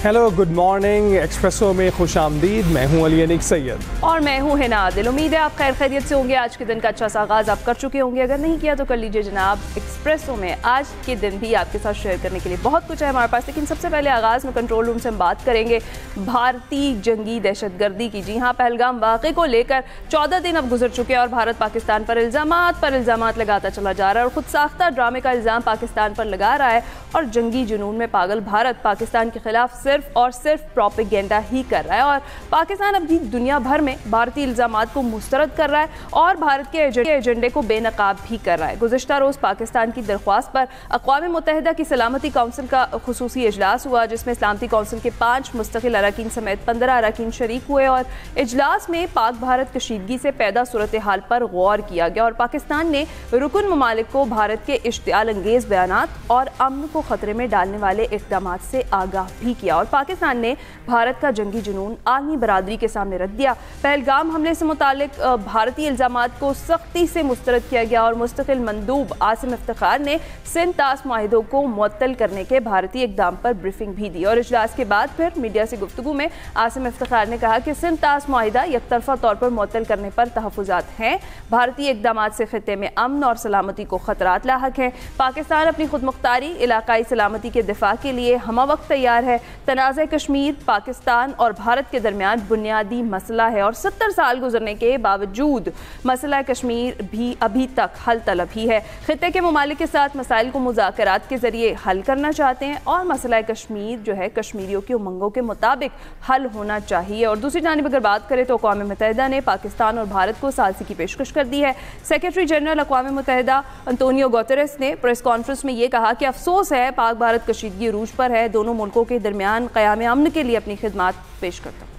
Hello, good morning. Espresso में खुश आमदीद। मैं हूँ अली अनीक सैयद और मैं हूँ हिना आदिल। उम्मीद है आप खैर खैरियत से होंगे। आज के दिन का अच्छा सा आगाज़ आप कर चुके होंगे, अगर नहीं किया तो कर लीजिए जनाब। एक्सप्रेसो में आज के दिन भी आपके साथ शेयर करने के लिए बहुत कुछ है हमारे पास, लेकिन सबसे पहले आगाज़ में कंट्रोल रूम से हम बात करेंगे भारतीय जंगी दहशतगर्दी की। जी हाँ, पहलगाम वाक़े को लेकर 14 दिन अब गुजर चुके हैं और भारत पाकिस्तान पर इल्ज़ाम लगाता चला जा रहा है और खुद साख्ता ड्रामे का इल्ज़ाम पाकिस्तान पर लगा रहा है। और जंगी जुनून में पागल भारत पाकिस्तान के खिलाफ सिर्फ और सिर्फ प्रोपेगेंडा ही कर रहा है और पाकिस्तान अब दुनिया भर में भारतीय इल्ज़ामात को मुस्तरद कर रहा है और भारत के एजेंडे को बेनकाब भी कर रहा है। गुज़िश्ता रोज़ पाकिस्तान की दरख्वास्त पर अक़वाम मुत्तहिदा की सलामती काउंसिल का खुसूसी इजलास हुआ, जिसमें सलामती काउंसिल के 5 मुस्तकिल अरकान समेत 15 अरकान शरीक हुए और इजलास में पाक भारत कशीदगी से पैदा सूरत हाल पर गौर किया गया और पाकिस्तान ने रुकन ममालिक को भारत के इश्तियाल अंगेज़ बयानात और अमन को खतरे में डालने वाले इक़दामात से आगाह भी किया और पाकिस्तान ने भारत का जंगी जुनून आलमी बरादरी के सामने रख दिया। पहलगाम हमले से मुतालिक भारतीय इल्ज़ामात को सख्ती से मुस्तरद किया गया और मुस्तकिल मंदूब आसिम इफ्तिखार ने सिंध तास माहिदों को मुअत्तल करने के भारतीय इक़दाम पर ब्रीफिंग भी दी और इजलास के बाद फिर मीडिया से गुफ्तगू में आसिम इफ्तिखार ने कहा कि सिंध तास माहिदा यकतरफा तौर पर मुअत्तल करने पर तहफ़्फ़ुज़ात हैं। भारतीय इक़दामात से खित्ते में अमन और सलामती को खतरात लाहक हैं। पाकिस्तान अपनी खुद मुख्तारी इलाकाई सलामती के दिफा के लिए हमवक्त तैयार है। तनाज़ा कश्मीर पाकिस्तान और भारत के दरमियान बुनियादी मसला है और 70 साल गुजरने के बावजूद मसला कश्मीर भी अभी तक हल तलब ही है। खित्ते के ममालिक के साथ मसाइल को मुज़ाकरात के जरिए हल करना चाहते हैं और मसला कश्मीर जो है कश्मीरियों की उमंगों के मुताबिक हल होना चाहिए। और दूसरी जानिब अगर बात करें तो अक़वाम मुत्तहिदा ने पाकिस्तान और भारत को सालसी की पेशकश कर दी है। सेक्रेटरी जनरल अक़वाम मुत्तहिदा अंतोनियो गुतेरेस ने प्रेस कॉन्फ्रेंस में ये कहा कि अफसोस है पाक भारत कशीदगी अरूज पर है, दोनों मुल्कों के दरमियान क़याम अमन के लिए अपनी खिदमत पेश करता हूँ।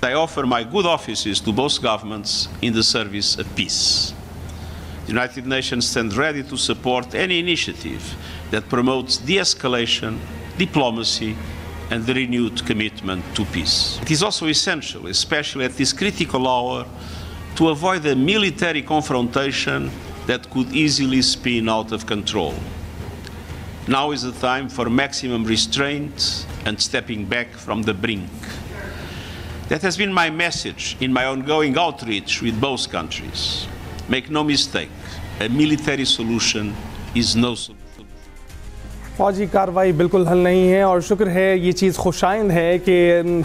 I offer my good offices to both governments in the service of peace. The United Nations stands ready to support any initiative that promotes de-escalation, diplomacy, and the renewed commitment to peace. It is also essential, especially at this critical hour, to avoid a military confrontation that could easily spin out of control. Now is the time for maximum restraint and stepping back from the brink. That has been my message in my ongoing outreach with both countries. Make no mistake, a military solution is no solution. फौजी कार्रवाई बिल्कुल हल नहीं है और शुक्र है, ये चीज़ खुशाइंद है कि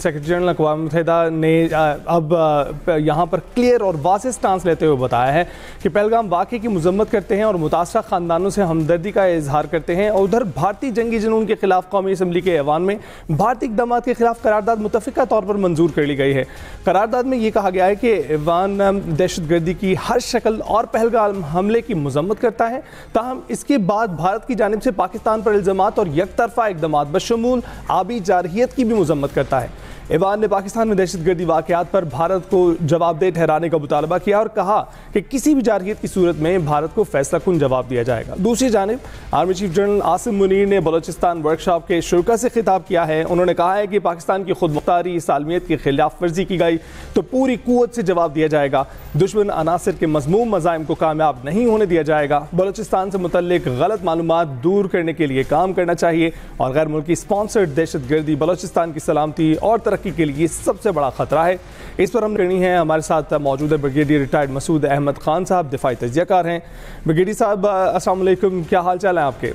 सेक्रेटरी जनरल अक़वाम मुत्तहिदा ने अब यहाँ पर क्लियर और वाज़ेह स्टांस लेते हुए बताया है कि पहलगाम वाक़े की मज़म्मत करते हैं और मुतासरा ख़ानदानों से हमदर्दी का इजहार करते हैं। और उधर भारतीय जंगी जुनून के खिलाफ कौमी असम्बली के ऐवान में भारतीय इक़दामात के खिलाफ करारदाद मुतफ़िक़ा तौर पर मंजूर कर ली गई है। करारदाद में ये कहा गया है कि ऐवान दहशतगर्दी की हर शक्ल और पहलगाम हमले की मज़म्मत करता है, ताहम इसके बाद भारत की जानिब से पाकिस्तान पर इल्ज़ामात और यकतरफा इक़दामात बशमूल आबी जारहियत की भी मज़म्मत करता है। ऐवान ने पाकिस्तान में दहशतगर्दी वाक़यात पर भारत को जवाबदेह ठहराने का मुतालबा किया और कहा कि किसी भी जारहियत की सूरत में भारत को फैसला कुन जवाब दिया जाएगा। दूसरी जानिब army chief general Asim Munir ने बलोचिस्तान वर्कशॉप के शुरा से खिताब किया है। उन्होंने कहा है कि पाकिस्तान की खुद मुख्तारी सालमियत की खिलाफ वर्जी की गई तो पूरी कुव्वत से जवाब दिया जाएगा। दुश्मन अनासर के मज़मूम मज़ाइम को कामयाब नहीं होने दिया जाएगा। बलोचिस्तान से मुतल्लिक गलत मालूमात दूर करने के लिए काम करना चाहिए और गैर मुल्की स्पॉन्सर्ड दहशतगर्दी बलोचिस्तान की सलामती और तरक्की के लिए सबसे बड़ा खतरा है। इस पर हम करनी है। हमारे साथ मौजूद है ब्रिगेडियर रिटायर्ड मसूद अहमद खान साहब, दिफाई तजियाकार हैं। ब्रिगेडियर साहब अस्सलाम वालेकुम, क्या हाल चाल है आपके?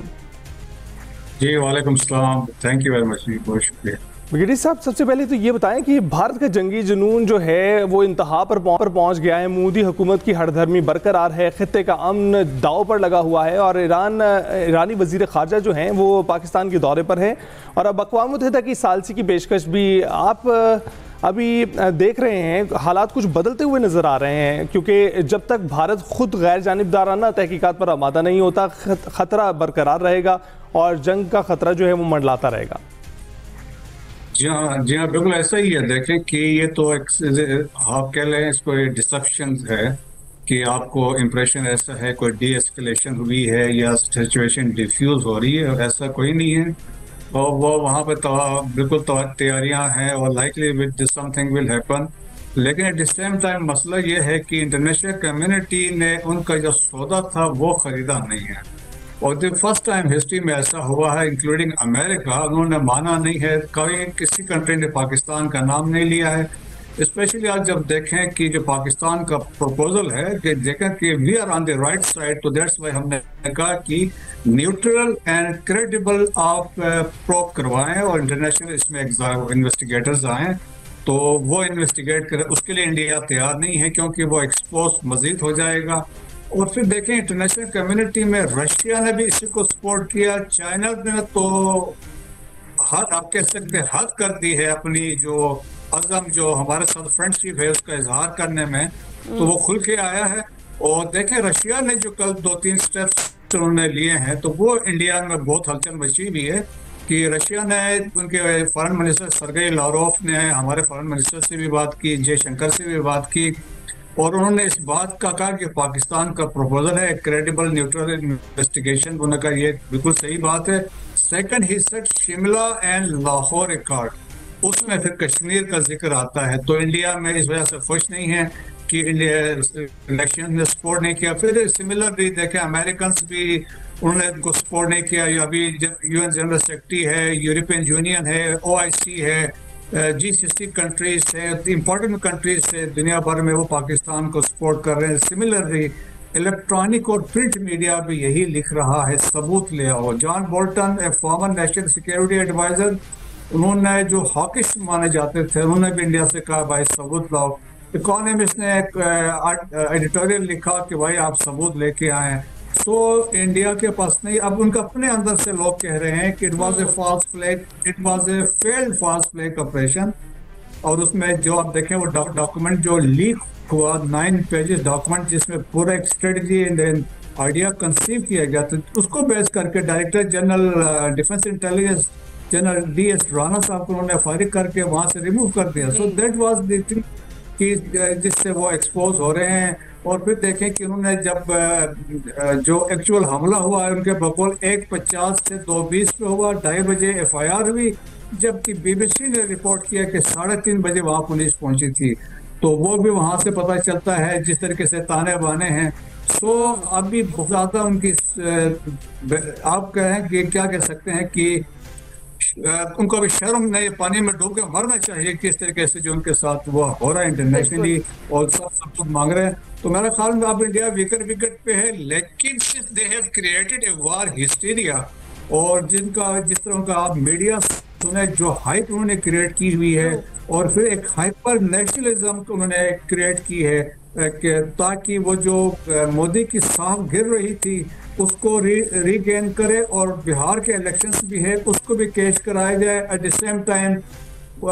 जी वालेकुम सलाम, थैंक यू वेरी मच, बहुत शुक्रिया। ब्रिगेडियर साहब, सबसे पहले तो ये बताएं कि भारत का जंगी जुनून जो है वो इंतहा पर पहुंच गया है। मोदी हुकूमत की हरधर्मी बरकरार है, खित्ते का अमन दाव पर लगा हुआ है और ईरानी वजीर ख़ारजा जो हैं वो पाकिस्तान के दौरे पर है और अब अक़वाम मुत्तहिदा की सालसी की पेशकश भी आप अभी देख रहे हैं। हालात कुछ बदलते हुए नज़र आ रहे हैं क्योंकि जब तक भारत खुद गैर जानिबदाराना तहकीकात पर आमादा नहीं होता, ख़तरा बरकरार रहेगा और जंग का ख़तरा जो है वो मंडलाता रहेगा। जी हाँ बिल्कुल ऐसा ही है। देखें कि ये तो आप कह लें इसको डिसेप्शन है कि आपको इम्प्रेशन ऐसा है कोई डी एस्केलेशन हुई है या सिचुएशन डिफ्यूज हो रही है, ऐसा कोई नहीं है। और वो वहाँ पर बिल्कुल तैयारियाँ हैं और likely with something will happen. लेकिन एट द सेम टाइम मसला ये है कि इंटरनेशनल कम्युनिटी ने उनका जो सौदा था वो ख़रीदा नहीं है। और द फर्स्ट टाइम हिस्ट्री में ऐसा हुआ है, इंक्लूडिंग अमेरिका, उन्होंने माना नहीं है, कभी किसी कंट्री ने पाकिस्तान का नाम नहीं लिया है। स्पेशली आज जब देखें कि जो पाकिस्तान का प्रपोजल है कि देखें कि we are on the right side, तो दैट्स वाई हमने कहा कि न्यूट्रल एंड क्रेडिबल आप प्रोब करवाएं और इंटरनेशनल इसमें इन्वेस्टिगेटर्स आएँ, तो वो इन्वेस्टिगेट करें। उसके लिए इंडिया तैयार नहीं है क्योंकि वो एक्सपोज मजीद हो जाएगा। और फिर देखें इंटरनेशनल कम्युनिटी में रशिया ने भी इसी को सपोर्ट किया, चाइना ने तो हद, आप कह सकते हैं हद कर दी है अपनी जो अज़म जो हमारे साथ फ्रेंडशिप है उसका इजहार करने में, तो वो खुल के आया है। और देखें रशिया ने जो कल 2-3 स्टेप्स उन्होंने लिए हैं, तो वो इंडिया में बहुत हलचल मची भी है कि रशिया ने, उनके फॉरेन मिनिस्टर सर्गेई लारोफ ने हमारे फॉरेन मिनिस्टर से भी बात की, जयशंकर से भी बात की, और उन्होंने इस बात का कहा कि पाकिस्तान का प्रपोजल है क्रेडिबल न्यूट्रल इन्वेस्टिगेशन, उन्होंने कहा ये बिल्कुल सही बात है। Second he said Shimla and Lahore accord, उसमें फिर कश्मीर का जिक्र आता है। तो इंडिया में इस वजह से खुश नहीं है कि इलेक्शन ने सपोर्ट नहीं किया। फिर सिमिलरली देखें अमेरिकन भी उन्होंने उनको सपोर्ट नहीं किया। अभी यूएन जनरल सेक्रेटरी है, यूरोपियन यूनियन है, OIC है, G60 कंट्रीज है, इंपॉर्टेंट कंट्रीज से दुनिया भर में वो पाकिस्तान को सपोर्ट कर रहे हैं। सिमिलरली इलेक्ट्रॉनिक और प्रिंट मीडिया भी यही लिख रहा है, सबूत ले आओ। John Bolton, a former national security adviser, उन्होंने जो हॉकिश माने जाते थे, उन्होंने भी इंडिया से कहा भाई सबूत लाओ। इकोनॉमिस्ट ने एक एडिटोरियल लिखा कि भाई आप सबूत लेके आए। सो इंडिया के पास नहीं, अब उनका अपने अंदर से लोग कह रहे हैं कि it was a false flag, it was a failed false flag operation. और उसमें जो आप देखें वो डॉक्यूमेंट जो लीक हुआ, 9 पेजेस डॉक्यूमेंट, जिसमें पूरा एक स्ट्रेटजी एंड आइडिया कंसीव किया गया था, उसको बेस करके director general defence intelligence general DS Rana साहब को उन्होंने फायरिंग करके वहां से रिमूव कर दिया। सो दैट वाज द थिंग कि जिससे वो एक्सपोज हो रहे हैं। और फिर देखें कि उन्होंने जब जो एक्चुअल हमला हुआ है उनके बकौल 1:50 से 2:20 पे हुआ, 2:30 बजे FIR हुई, जबकि BBC ने रिपोर्ट किया कि 3:30 बजे वहाँ पुलिस पहुंची थी। तो वो भी वहाँ से पता चलता है जिस तरीके से ताने बाने हैं। सो अभी बहुत ज़्यादा उनकी आप कहें कि क्या कह सकते हैं कि उनको अभी शर्म नहीं, पानी में डूब के मरना चाहिए किस तरीके से जो उनके साथ वो हो रहा है इंटरनेशनली, और सब कुछ मांग रहे हैं। तो मेरे ख्याल में अब इंडिया वीकर विकेट पे है, लेकिन since they have created a war hysteria, और जिस तरह का आप मीडिया सुने जो हाइप उन्होंने क्रिएट की हुई है, और फिर एक हाइपर नेशनलिज्म उन्होंने क्रिएट की है ताकि वो जो मोदी की सांप गिर रही थी उसको रीगेन करे, और बिहार के इलेक्शंस भी है उसको भी कैश कराया जाए। एट द सेम टाइम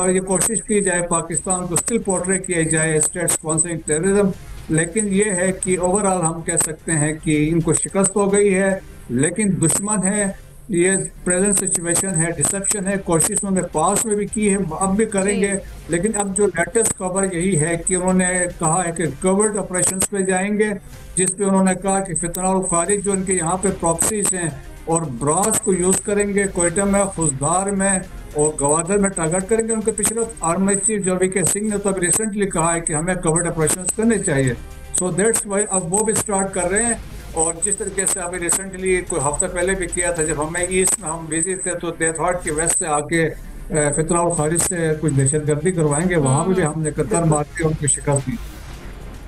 ये कोशिश की जाए पाकिस्तान को स्टिल पोर्ट्रे किया जाए स्टेट स्पॉन्सरिंग टेररिज्म। लेकिन ये है कि ओवरऑल हम कह सकते हैं कि इनको शिकस्त हो गई है, लेकिन दुश्मन है, ये प्रेजेंट सिचुएशन है, डिसेप्शन है। कोशिश उन्होंने पास में भी की है, अब भी करेंगे, लेकिन अब जो लेटेस्ट खबर यही है कि उन्होंने कहा है कि कवर्ड ऑपरेशंस पे जाएंगे, जिस पे उन्होंने कहा कि फितना और खारिज जो उनके यहाँ पे प्रॉक्सीज हैं और ब्रास को यूज़ करेंगे, कोयटा में, खुजदार में और गवादर में टारगेट करेंगे। उनके पिछले आर्मी चीफ जो VK सिंह ने तो रिसेंटली कहा है कि हमें कवर्ड ऑपरेशन करने चाहिए। सो दैट्स वाई अब वो भी स्टार्ट कर रहे हैं। और जिस तरीके से अभी रिसेंटली कोई हफ्ता पहले भी किया था, जब हमें ईस्ट में हम बिजी थे, तो दे थॉट कि वेस्ट से आके फितना और खारिज से कुछ दहशतगर्दी करवाएंगे, वहाँ भी हमने कतर मार के उनको शिकस्त दी।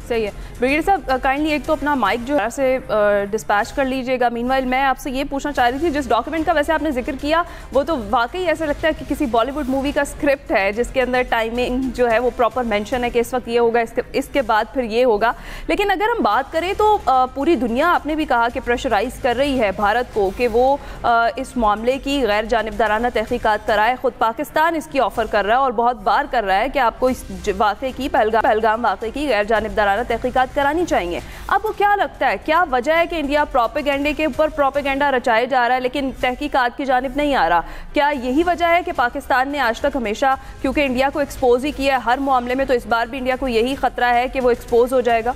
सही है। ब्रिगेडियर साहब काइंडली एक तो अपना माइक जो है से डिस्पैच कर लीजिएगा। मीनवाइल मैं आपसे ये पूछना चाह रही थी, जिस डॉक्यूमेंट का वैसे आपने जिक्र किया वो तो वाकई ऐसा लगता है कि किसी बॉलीवुड मूवी का स्क्रिप्ट है, जिसके अंदर टाइमिंग जो है वो प्रॉपर मेंशन है कि इस वक्त ये होगा, इसके बाद फिर ये होगा। लेकिन अगर हम बात करें तो पूरी दुनिया, आपने भी कहा कि प्रेशराइज कर रही है भारत को कि वो इस मामले की गैर जानिबदाराना तहकीकात कराए। ख़ुद पाकिस्तान इसकी ऑफ़र कर रहा है और बहुत बार कर रहा है कि आपको इस वाक़े की, पहलगाम वाक़े की गैर जानिबदाराना तहकीकात करानी चाहिए। आपको क्या लगता है, क्या वजह है कि इंडिया प्रोपेगेंडे के ऊपर प्रोपेगेंडा रचाए जा रहा है लेकिन तहकीकात की जानिब नहीं आ रहा? क्या यही वजह है कि पाकिस्तान ने आज तक हमेशा क्योंकि इंडिया को एक्सपोज ही किया है हर मामले में, तो इस बार भी इंडिया को यही खतरा है कि वो एक्सपोज हो जाएगा?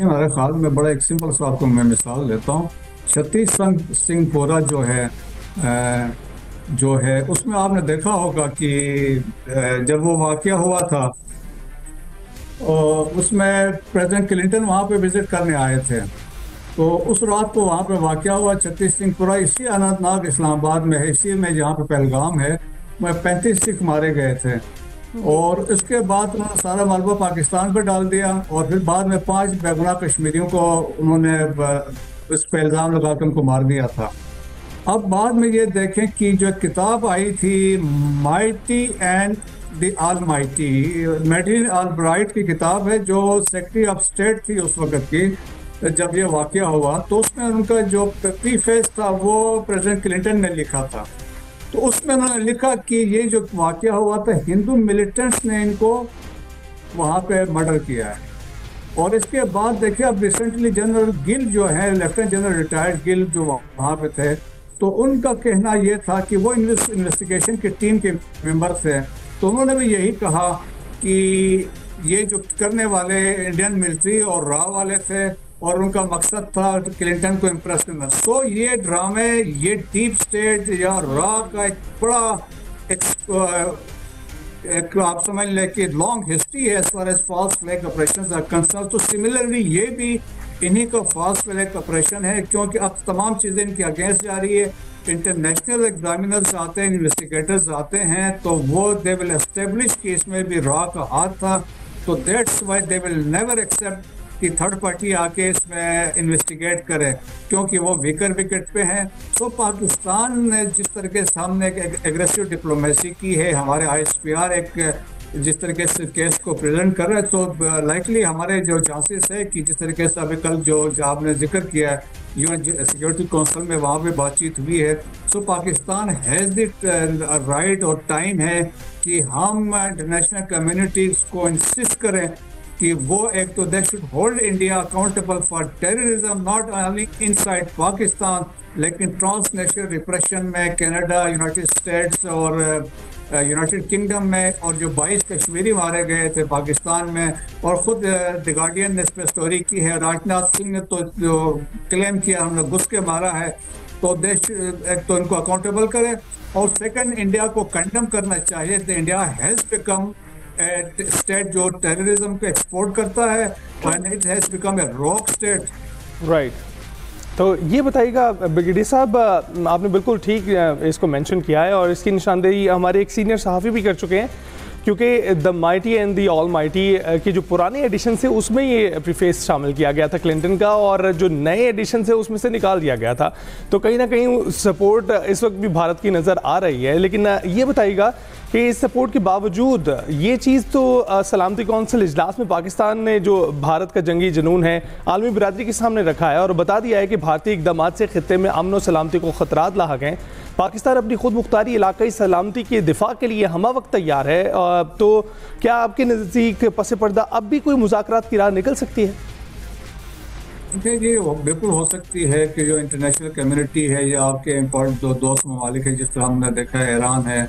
हमारे ख्याल में बड़ा एक सिंपल सा आपको मैं मिसाल देता हूँ। छत्तीस सिंहपुरा जो है उसमें आपने देखा होगा कि जब वो वाक़या हुआ था और उसमें प्रेसिडेंट क्लिंटन वहाँ पे विजिट करने आए थे, तो उस रात को वहाँ पे वाक़या हुआ 36 सिंहपुरा, इसी अनंतनाग इस्लामाबाद में है, इसी में जहाँ पे पहलगाम है, में 35 सिख मारे गए थे। और इसके बाद उन्होंने सारा मलबा पाकिस्तान पर डाल दिया और फिर बाद में 5 बेगुनाह कश्मीरियों को उन्होंने इस पर इल्ज़ाम लगा के उनको मार दिया था। अब बाद में ये देखें कि जो किताब आई थी mighty and the almighty, Madeleine Albright की किताब है, जो सेक्रेटरी ऑफ स्टेट थी उस वक्त की जब ये वाक़या हुआ, तो उसमें उनका जो प्रीफेस था वो प्रेसिडेंट क्लिंटन ने लिखा था। तो उसमें उन्होंने लिखा कि ये जो वाक़या हुआ था हिंदू मिलिटेंट्स ने इनको वहाँ पे मर्डर किया है। और इसके बाद देखिए अब रिसेंटली जनरल गिल जो है, लेफ्टिनेंट जनरल रिटायर्ड गिल जो वहाँ पे थे, तो उनका कहना ये था कि वो इन्वेस्टिगेशन की टीम के मेंबर थे, तो उन्होंने भी यही कहा कि ये जो करने वाले इंडियन मिलिट्री और रॉ वाले थे और उनका मकसद था क्लिंटन को इम्प्रेस करना। सो ये ड्रामे, ये डीप स्टेट या रॉ का एक बड़ा एक आप समझ लें कि लॉन्ग हिस्ट्री है as far as false flag operations are concern. तो सिमिलरली ये भी इन्हीं का फॉल्स फ्लैग ऑपरेशन है, क्योंकि अब तमाम चीज़ें इनके अगेंस्ट जा रही है। इंटरनेशनल एग्जामिनर्स आते हैं, इन्वेस्टिगेटर्स आते हैं, तो वो दे विल एस्टेब्लिश कि इसमें भी रॉ का हाथ था। तो that's why they will never accept कि थर्ड पार्टी आके इसमें इन्वेस्टिगेट करे, क्योंकि वो वीकर विकेट पे हैं। सो पाकिस्तान ने जिस तरीके से हमने एक एग्रेसिव डिप्लोमेसी की है, हमारे ISPR एक जिस तरीके से केस को प्रेजेंट कर रहे हैं, तो लाइकली हमारे जो चांसेस है कि जिस तरीके से अभी कल जो आपने जिक्र किया है UN सिक्योरिटी काउंसिल में वहाँ पे बातचीत हुई है। सो पाकिस्तान हैज़ द राइट और टाइम है कि हम इंटरनेशनल कम्युनिटीज़ को इंसिस्ट करें कि वो एक तो they should hold India accountable for terrorism, not only inside Pakistan लेकिन ट्रांसनेशनल रिप्रेशन में कनाडा, यूनाइटेड स्टेट्स और यूनाइटेड किंगडम में, और जो 22 कश्मीरी मारे गए थे पाकिस्तान में, और ख़ुद द गार्डियन ने इस पर स्टोरी की है। राजनाथ सिंह ने तो जो क्लेम किया हमने घुस के मारा है, तो देश एक तो इनको अकाउंटेबल करे, और सेकंड इंडिया को कंडेम करना चाहिए। The India has become state जो टेररिज्म को एक्सपोर्ट करता है, and it has become a rock state. Right, तो ये बताइएगा ब्रिगेडियर साहब, आपने बिल्कुल ठीक इसको मेंशन किया है और इसकी निशानदेही हमारे एक सीनियर सहाफ़ी भी कर चुके हैं, क्योंकि the mighty and the all mighty की जो पुराने एडिशन से उसमें ये प्रीफेस शामिल किया गया था क्लिंटन का, और जो नए एडिशन से उसमें से निकाल दिया गया था। तो कहीं ना कहीं सपोर्ट इस वक्त भी भारत की नज़र आ रही है। लेकिन ये बताइएगा कि इस सपोर्ट के बावजूद ये चीज़ तो सलामती कौंसिल इजलास में पाकिस्तान ने जो भारत का जंगी जुनून है आलमी बिरादरी के सामने रखा है और बता दिया है कि भारतीय इक़दाम से खित्ते में अमन और सलामती को ख़तरात लाहक हैं। पाकिस्तान अपनी खुद मुख्तारी इलाकाई सलामती के दिफा के लिए हमा वक्त तैयार है। तो क्या आपके नज़दीक पस पर्दा अब भी कोई मुज़ाकरात की राह निकल सकती है? ये बिल्कुल हो सकती है कि जो इंटरनेशनल कम्युनिटी है या आपके इम्पोर्टेंट जो दोस्त ममालिक है, जिस तरह हमने देखा है ईरान है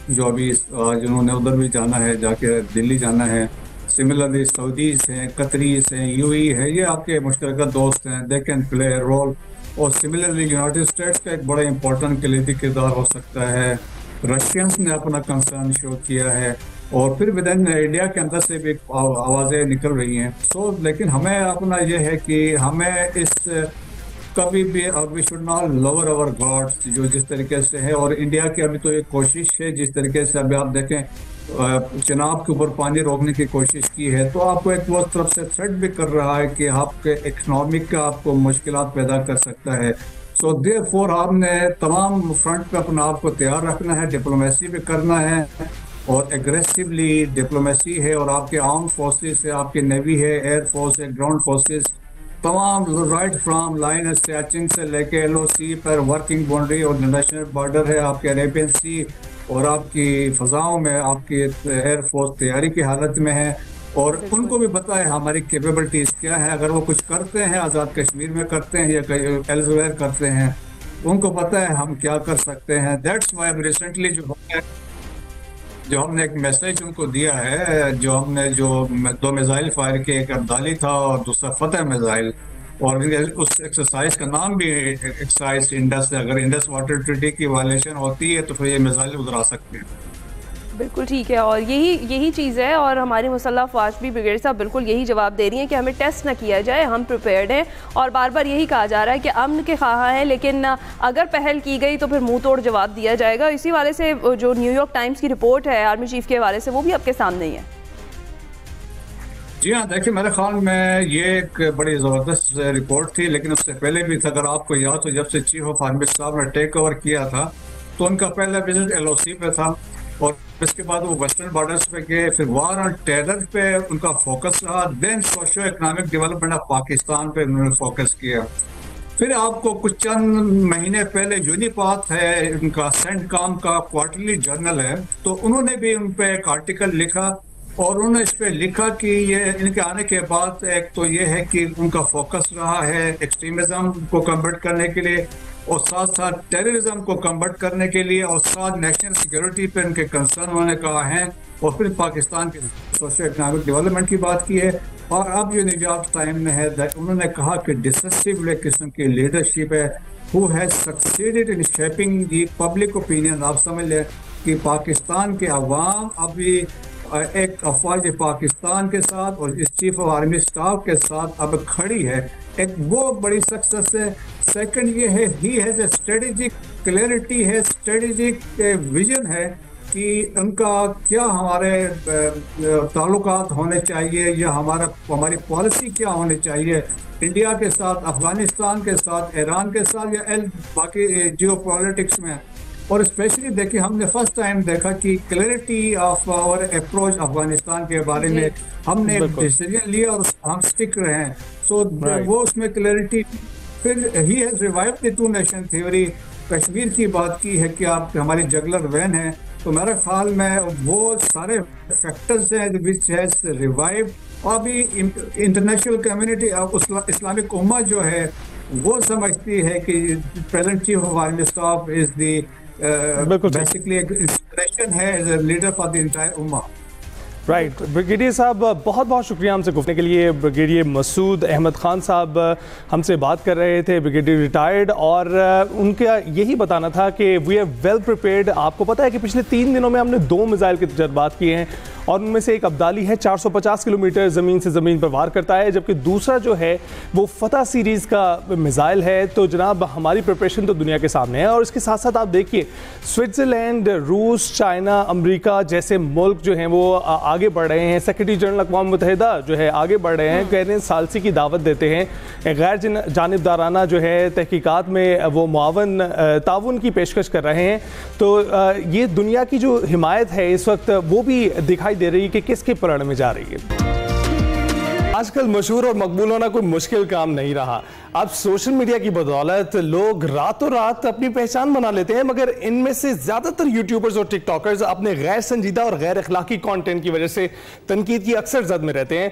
जो अभी जिन्होंने उधर भी जाना है, जाके दिल्ली जाना है, सिमिलरली सऊदीज हैं, कतरीज हैं, UAE है, ये आपके मुश्तरका दोस्त हैं, they can play a role. और सिमिलरली यूनाइटेड स्टेट्स का एक बड़ा इंपॉर्टेंट कलीदी किरदार हो सकता है। रशियंस ने अपना कंसर्न शो किया है, और फिर विद इन इंडिया के अंदर से भी आवाज़ें निकल रही हैं। सो लेकिन हमें अपना ये है कि हमें इस कभी भी we should not lower our guards, जो जिस तरीके से है। और इंडिया की अभी तो एक कोशिश है, जिस तरीके से अभी आप देखें चिनाब के ऊपर पानी रोकने की कोशिश की है, तो आपको एक वो तरफ से थ्रेट भी कर रहा है कि आपके इकनॉमिक का आपको मुश्किलात पैदा कर सकता है। सो देयरफॉर आपने तमाम फ्रंट पे अपना आप को तैयार रखना है, डिप्लोमेसी भी करना है, और एग्रेसिवली डिप्लोमेसी है। और आपके आर्म फोर्सेस है, आपकी नेवी है, एयर फोर्स है, ग्राउंड फोर्सेस, तमाम right from line of stretching से लेके LOC पर वर्किंग बाउंड्री और इंटरनेशनल बॉर्डर है, आपके अरेबियन सी और आपकी फ़ज़ाओं में आपकी एयर फोर्स तैयारी की हालत में है। और उनको भी पता है हमारी कैपेबिलिटीज़ क्या है। अगर वो कुछ करते हैं, आज़ाद कश्मीर में करते हैं या कहीं एल्सवेयर करते हैं, उनको पता है हम क्या कर सकते हैं। दैट्स वाई रिसेंटली जो हमने एक मैसेज उनको दिया है, जो हमने जो 2 मिसाइल फायर किए, एक अब्दाली था और दूसरा फतेह मिसाइल, और उस एक्सरसाइज का नाम भी एक्सरसाइज इंडस है। अगर इंडस वाटर ट्रीटी की वायलेशन होती है तो फिर ये मिसाइल उतरा सकते हैं। बिल्कुल ठीक है, और यही चीज़ है। और हमारी मुसल्लह अफवाज भी ब्रिगेडियर साहब बिल्कुल यही जवाब दे रही हैं कि हमें टेस्ट ना किया जाए, हम प्रिपेयर्ड हैं। और बार बार यही कहा जा रहा है कि अमन के ख़्वाह हैं, लेकिन अगर पहल की गई तो फिर मुंह तोड़ जवाब दिया जाएगा। इसी वाले से जो न्यूयॉर्क टाइम्स की रिपोर्ट है आर्मी चीफ के हवाले से, वो भी आपके सामने ही है। जी हाँ, देखिए मेरे ख्याल में ये एक बड़ी ज़बरदस्त रिपोर्ट थी, लेकिन उससे पहले भी अगर आपको याद हो, जब से चीफ ऑफ आर्मी स्टाफ ने टेक ओवर किया था तो उनका पहला विजिट LOC पे था, और इसके बाद वो वेस्टर्न बॉर्डर्स पे गए, फिर वार ऑन टेरर पे उनका फोकस रहा, then socio economic development of Pakistan पे उन्होंने फोकस किया। फिर आपको कुछ चंद महीने पहले यूनिपाथ है उनका सेंटकॉम का क्वार्टरली जर्नल है, तो उन्होंने भी उन पर एक आर्टिकल लिखा, और उन्होंने इस पे लिखा कि ये इनके आने के बाद एक तो ये है कि उनका फोकस रहा है एक्सट्रीमिज्म को कन्वर्ट करने के लिए, और साथ साथ टेररिज्म को कन्वर्ट करने के लिए, और साथ नेशनल सिक्योरिटी पे उनके कंसर्न उन्होंने कहा है, और फिर पाकिस्तान के सोशो इकोनॉमिक डेवलपमेंट की बात की है। और अब जो न्यूयॉर्क टाइम में है, उन्होंने कहा कि डिसेसिव किस्म की लीडरशिप है, who has succeeded in shaping the public opinion. आप समझ लें कि पाकिस्तान के अवाम अभी एक अफवाज पाकिस्तान के साथ और इस चीफ ऑफ आर्मी स्टाफ के साथ अब खड़ी है, एक वो बड़ी सक्सेस है। सेकंड ये है, he has a strategic clarity है, स्ट्रेटेजिक विजन है कि उनका क्या हमारे ताल्लुकात होने चाहिए, या हमारी पॉलिसी क्या होनी चाहिए इंडिया के साथ, अफगानिस्तान के साथ, ईरान के साथ, या बाकी जियो पॉलिटिक्स में। और स्पेशली देखिए, हमने फर्स्ट टाइम देखा कि clarity of our approach Afghanistan के बारे में हमने एक डिसीजन लिया और हम स्टिक रहे हैं। सो वो उसमें क्लैरिटी। फिर he has revived the two nation theory. Kashmir की बात की है कि आप हमारी जगलर वैन है, तो मेरे ख्याल में वो सारे फैक्टर्स हैं विच हैज रिवाइव। अभी इंटरनेशनल कम्युनिटी इस्लामिक उम्मा जो है वो समझती है कि present chief of army staff is the basically एक इंस्पिरेशन है as a leader for the entire उम्मा। राइट ब्रिगेडियर साहब, बहुत बहुत शुक्रिया हमसे गुफ्तगू के लिए। ब्रिगेडियर मसूद अहमद खान साहब हमसे बात कर रहे थे, ब्रिगेडियर रिटायर्ड, और उनका यही बताना था कि वी आर वेल प्रिपेयर्ड। आपको पता है कि पिछले 3 दिनों में हमने 2 मिसाइल के तजर्बात किए हैं, और उनमें से एक अब्दाली है 450 किलोमीटर ज़मीन से ज़मीन पर वार करता है, जबकि दूसरा जो है वो फतह सीरीज़ का मिसाइल है। तो जनाब हमारी प्रिपरेशन तो दुनिया के सामने है, और इसके साथ साथ आप देखिए स्विट्ज़रलैंड, रूस, चाइना, अमेरिका जैसे मुल्क जो हैं वो आगे बढ़ रहे हैं। सेक्रेटरी जनरल अक़वाम मुत्तहिदा जो है आगे बढ़ रहे हैं, कह रहे हैं सालसी की दावत देते हैं, गैर जानिबदाराना जो है तहकीकात में वो ताउन की पेशकश कर रहे हैं। तो ये दुनिया की जो हिमायत है इस वक्त वो भी दिखाई दे रही है कि किसके प्रण में जा रही है। आजकल मशहूर और मकबूल होना कोई मुश्किल काम नहीं रहा। अब सोशल मीडिया की बदौलत लोग रातों रात अपनी पहचान बना लेते हैं, मगर इनमें से ज्यादातर यूट्यूबर्स और टिकटॉकर्स अपने गैर संजीदा और गैर अखलाकी कंटेंट की वजह से तनकीद की अक्सर जद में रहते हैं।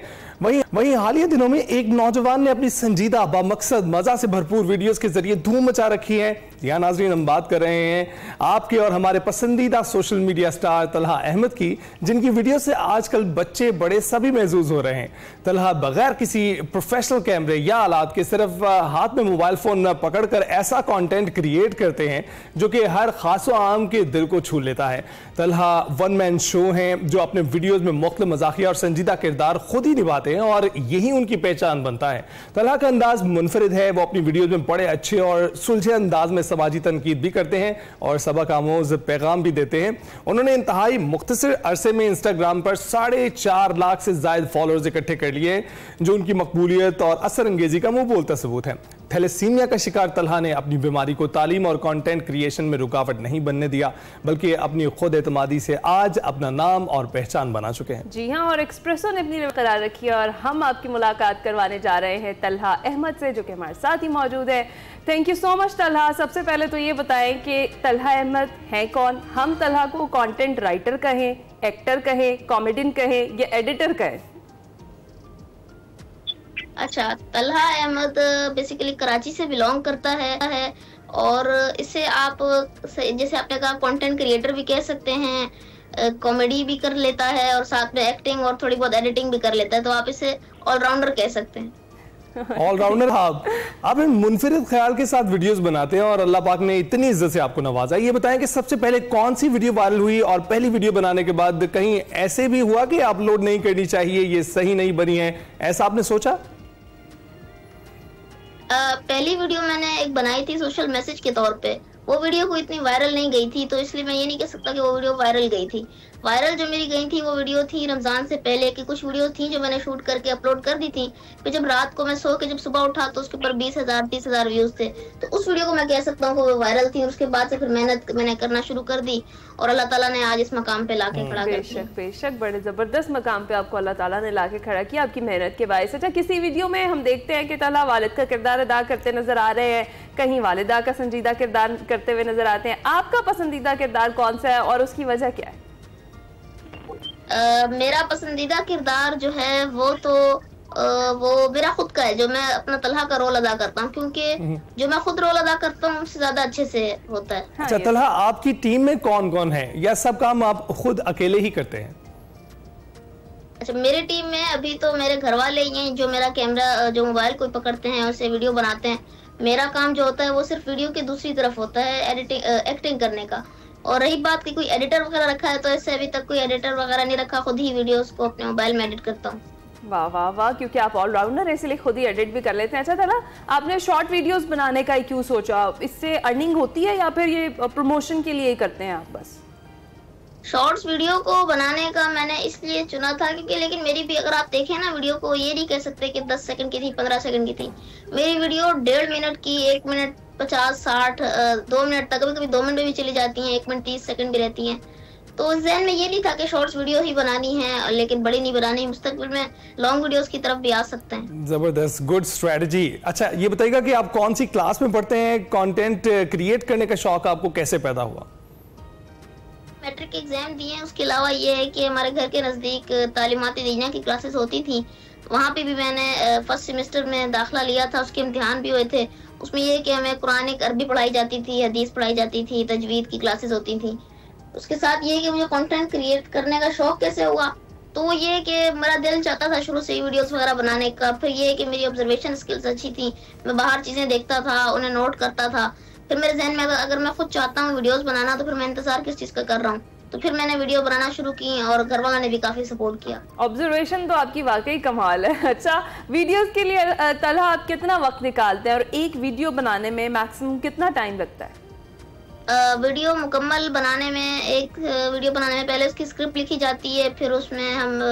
वहीं हालिया दिनों में एक नौजवान ने अपनी संजीदा बामकसद मजा से भरपूर वीडियोस के जरिए धूम मचा रखी है। यहाँ नाज़रीन हम बात कर रहे हैं आपके और हमारे पसंदीदा social media star Talha Ahmed की, जिनकी वीडियो से आजकल बच्चे बड़े सभी महजूज हो रहे हैं। तलहा बगैर किसी प्रोफेशनल कैमरे या आलात के सिर्फ हाथ में मोबाइल फोन पकड़कर ऐसा कंटेंट क्रिएट करते हैं जो कि हर खासो आम के दिल को छू लेता है। तलहा वन मैन शो हैं जो अपने वीडियोस में मुख्तलिफ मज़ाकिया और संजीदा किरदार खुद ही निभाते हैं, और यही उनकी पहचान बनता है। तलहा का अंदाज मुनफरिद है, वो अपनी वीडियोस में बड़े अच्छे और सुलझे अंदाज में समाजी तनकीद भी करते हैं और सबक आमोज पैगाम भी देते हैं। उन्होंने इंतहाई मुख्तसर अरसे में इंस्टाग्राम पर 4.5 लाख से ज्यादा फॉलोअर्स इकट्ठे कर लिए, जो उनकी मकबूलियत और असर अंगेजी का मुंह बोलता सबूत है। थैलेसीमिया का शिकार तलहा ने अपनी बीमारी को तालीम और कंटेंट क्रिएशन में रुकावट नहीं बनने दिया, बल्कि अपनी खुद एतमादी से आज अपना नाम और पहचान बना चुके हैं। जी हाँ, और एक्सप्रेसो ने अपनी करार रखी है, और हम आपकी मुलाकात करवाने जा रहे हैं तलहा अहमद से, जो कि हमारे साथ ही मौजूद है। Thank you so much Talha. सबसे पहले तो ये बताएं कि तलहा अहमद हैं कौन? हम तलहा को कंटेंट राइटर कहें, एक्टर कहें, कॉमेडियन कहें या एडिटर कहें? अच्छा, तलहा अहमद बेसिकली कराची से बिलोंग करता है, और इसे आप जैसे आपने कहा कंटेंट क्रिएटर भी कह सकते हैं, कॉमेडी भी कर लेता है और साथ में एक्टिंग और थोड़ी बहुत एडिटिंग भी कर लेता है, तो आप इसे ऑलराउंडर कह सकते हैं। ऑलराउंडर आप इन मुनफरिद ख्याल के साथ वीडियोस बनाते हैं और अल्लाह पाक ने इतनी इज्जत से आपको नवाजा। ये बताएं कि सबसे पहले कौन सी वीडियो वायरल हुई और पहली वीडियो बनाने के बाद कहीं ऐसे भी हुआ कि अपलोड नहीं करनी चाहिए, ये सही नहीं बनी है, ऐसा आपने सोचा? पहली वीडियो मैंने एक बनाई थी सोशल मैसेज के तौर पे, वो वीडियो को इतनी वायरल नहीं गई थी, तो इसलिए मैं ये नहीं कह सकता कि वो वीडियो वायरल गई थी। वायरल जो मेरी गई थी वो वीडियो थी रमजान से पहले की कुछ वीडियो थी जो मैंने शूट करके अपलोड कर दी थी। फिर जब रात को मैं सो के जब सुबह उठा तो उसके ऊपर 20,000 30,000 व्यूज थे, तो उस वीडियो को मैं कह सकता हूँ वो वायरल थी। उसके बाद से फिर मेहनत मैंने करना शुरू कर दी और अल्लाह ताला ने आज इस मकाम पे लाके खड़ा कर दिया। बेशक बड़े जबरदस्त मकाम पे आपको अल्लाह ताला ने लाके खड़ा किया आपकी मेहनत के बायस। अच्छा, किसी वीडियो में हम देखते हैं कि तलहा वालिद का किरदार अदा करते नजर आ रहे हैं, कहीं वालिदा का संजीदा किरदार करते हुए नजर आते हैं। आपका पसंदीदा किरदार कौन सा है और उसकी वजह क्या है? मेरा पसंदीदा किरदार जो है वो मेरा खुद का है, जो मैं अपना तलहा का रोल अदा करता हूँ, क्योंकि जो मैं खुद रोल अदा करता हूँ उससे ज्यादा अच्छे से होता है। अच्छा तलहा, आपकी टीम में कौन कौन है या सब काम आप खुद अकेले ही करते हैं? अच्छा, मेरी टीम में अभी तो मेरे घर वाले ही हैं जो मेरा कैमरा जो मोबाइल को पकड़ते हैं उससे वीडियो बनाते हैं। मेरा काम जो होता है वो सिर्फ वीडियो की दूसरी तरफ होता है, एडिटिंग एक्टिंग करने का। और रही बात कि कोई एडिटर वगैरह रखा है, तो ऐसे अभी तक कोई एडिटर वगैरह नहीं रखा, खुद ही वीडियोस को अपने मोबाइल में एडिट करता हूँ। वाह वाह वाह, क्योंकि आप ऑलराउंडर है इसलिए खुद ही एडिट भी कर लेते हैं। अच्छा तलहा, आपने शॉर्ट वीडियोस बनाने का क्यों सोचा? इससे अर्निंग होती है या फिर ये प्रमोशन के लिए ही करते हैं आप बस? शॉर्ट्स वीडियो को बनाने का मैंने इसलिए चुना था क्योंकि, लेकिन मेरी भी अगर आप देखें ना वीडियो को, ये नहीं कह सकते कि 10 सेकंड की थी, 15 सेकंड की थी। मेरी वीडियो 1.5 मिनट की, 1 मिनट 50 60 2 मिनट तक, कभी कभी 2 मिनट में भी चली जाती हैं, 1 मिनट 30 सेकंड भी रहती हैं। तो ज़हन में ये नहीं था कि शॉर्ट्स वीडियो ही बनानी है, लेकिन बड़ी नहीं बनानी, मुस्तकबिल में लॉन्ग वीडियोस की तरफ भी आ सकते हैं। जबरदस्त, गुड स्ट्रेटजी। अच्छा ये बताइएगा कि आप कौन सी क्लास में पढ़ते हैं? कंटेंट क्रिएट करने का शौक आपको कैसे पैदा हुआ? मैट्रिक एग्जाम दिए हैं, उसके अलावा ये है कि हमारे घर के नज़दीक तालीमाती दीनिया की क्लासेस होती थी, वहाँ पे भी मैंने फर्स्ट सेमेस्टर में दाखिला लिया था। उसके इम्तिहान भी हुए थे। उसमें ये कि हमें कुरान अरबी पढ़ाई जाती थी, हदीस पढ़ाई जाती थी, तजवीद की क्लासेस होती थी। उसके साथ ये कि मुझे कंटेंट क्रिएट करने का शौक कैसे हुआ, तो वो ये कि मेरा दिल चाहता था शुरू से ही वीडियोस वगैरह बनाने का। फिर ये कि मेरी ऑब्जर्वेशन स्किल्स अच्छी थी, मैं बाहर चीज़ें देखता था, उन्हें नोट करता था। फिर मेरे जहन में अगर मैं खुद चाहता हूँ वीडियोस बनाना, तो फिर मैं इंतजार किस चीज़ का कर रहा हूँ, तो फिर मैंने वीडियो बनाना शुरू की और घर वालों ने भी काफी सपोर्ट किया। ऑब्जर्वेशन तो आपकी वाकई कमाल है। अच्छा, वीडियोस के लिए तलहा आप कितना वक्त निकालते हैं और एक वीडियो बनाने में मैक्सिमम कितना टाइम लगता है? वीडियो मुकम्मल बनाने में, एक वीडियो बनाने में पहले उसकी स्क्रिप्ट लिखी जाती है, फिर उसमें हम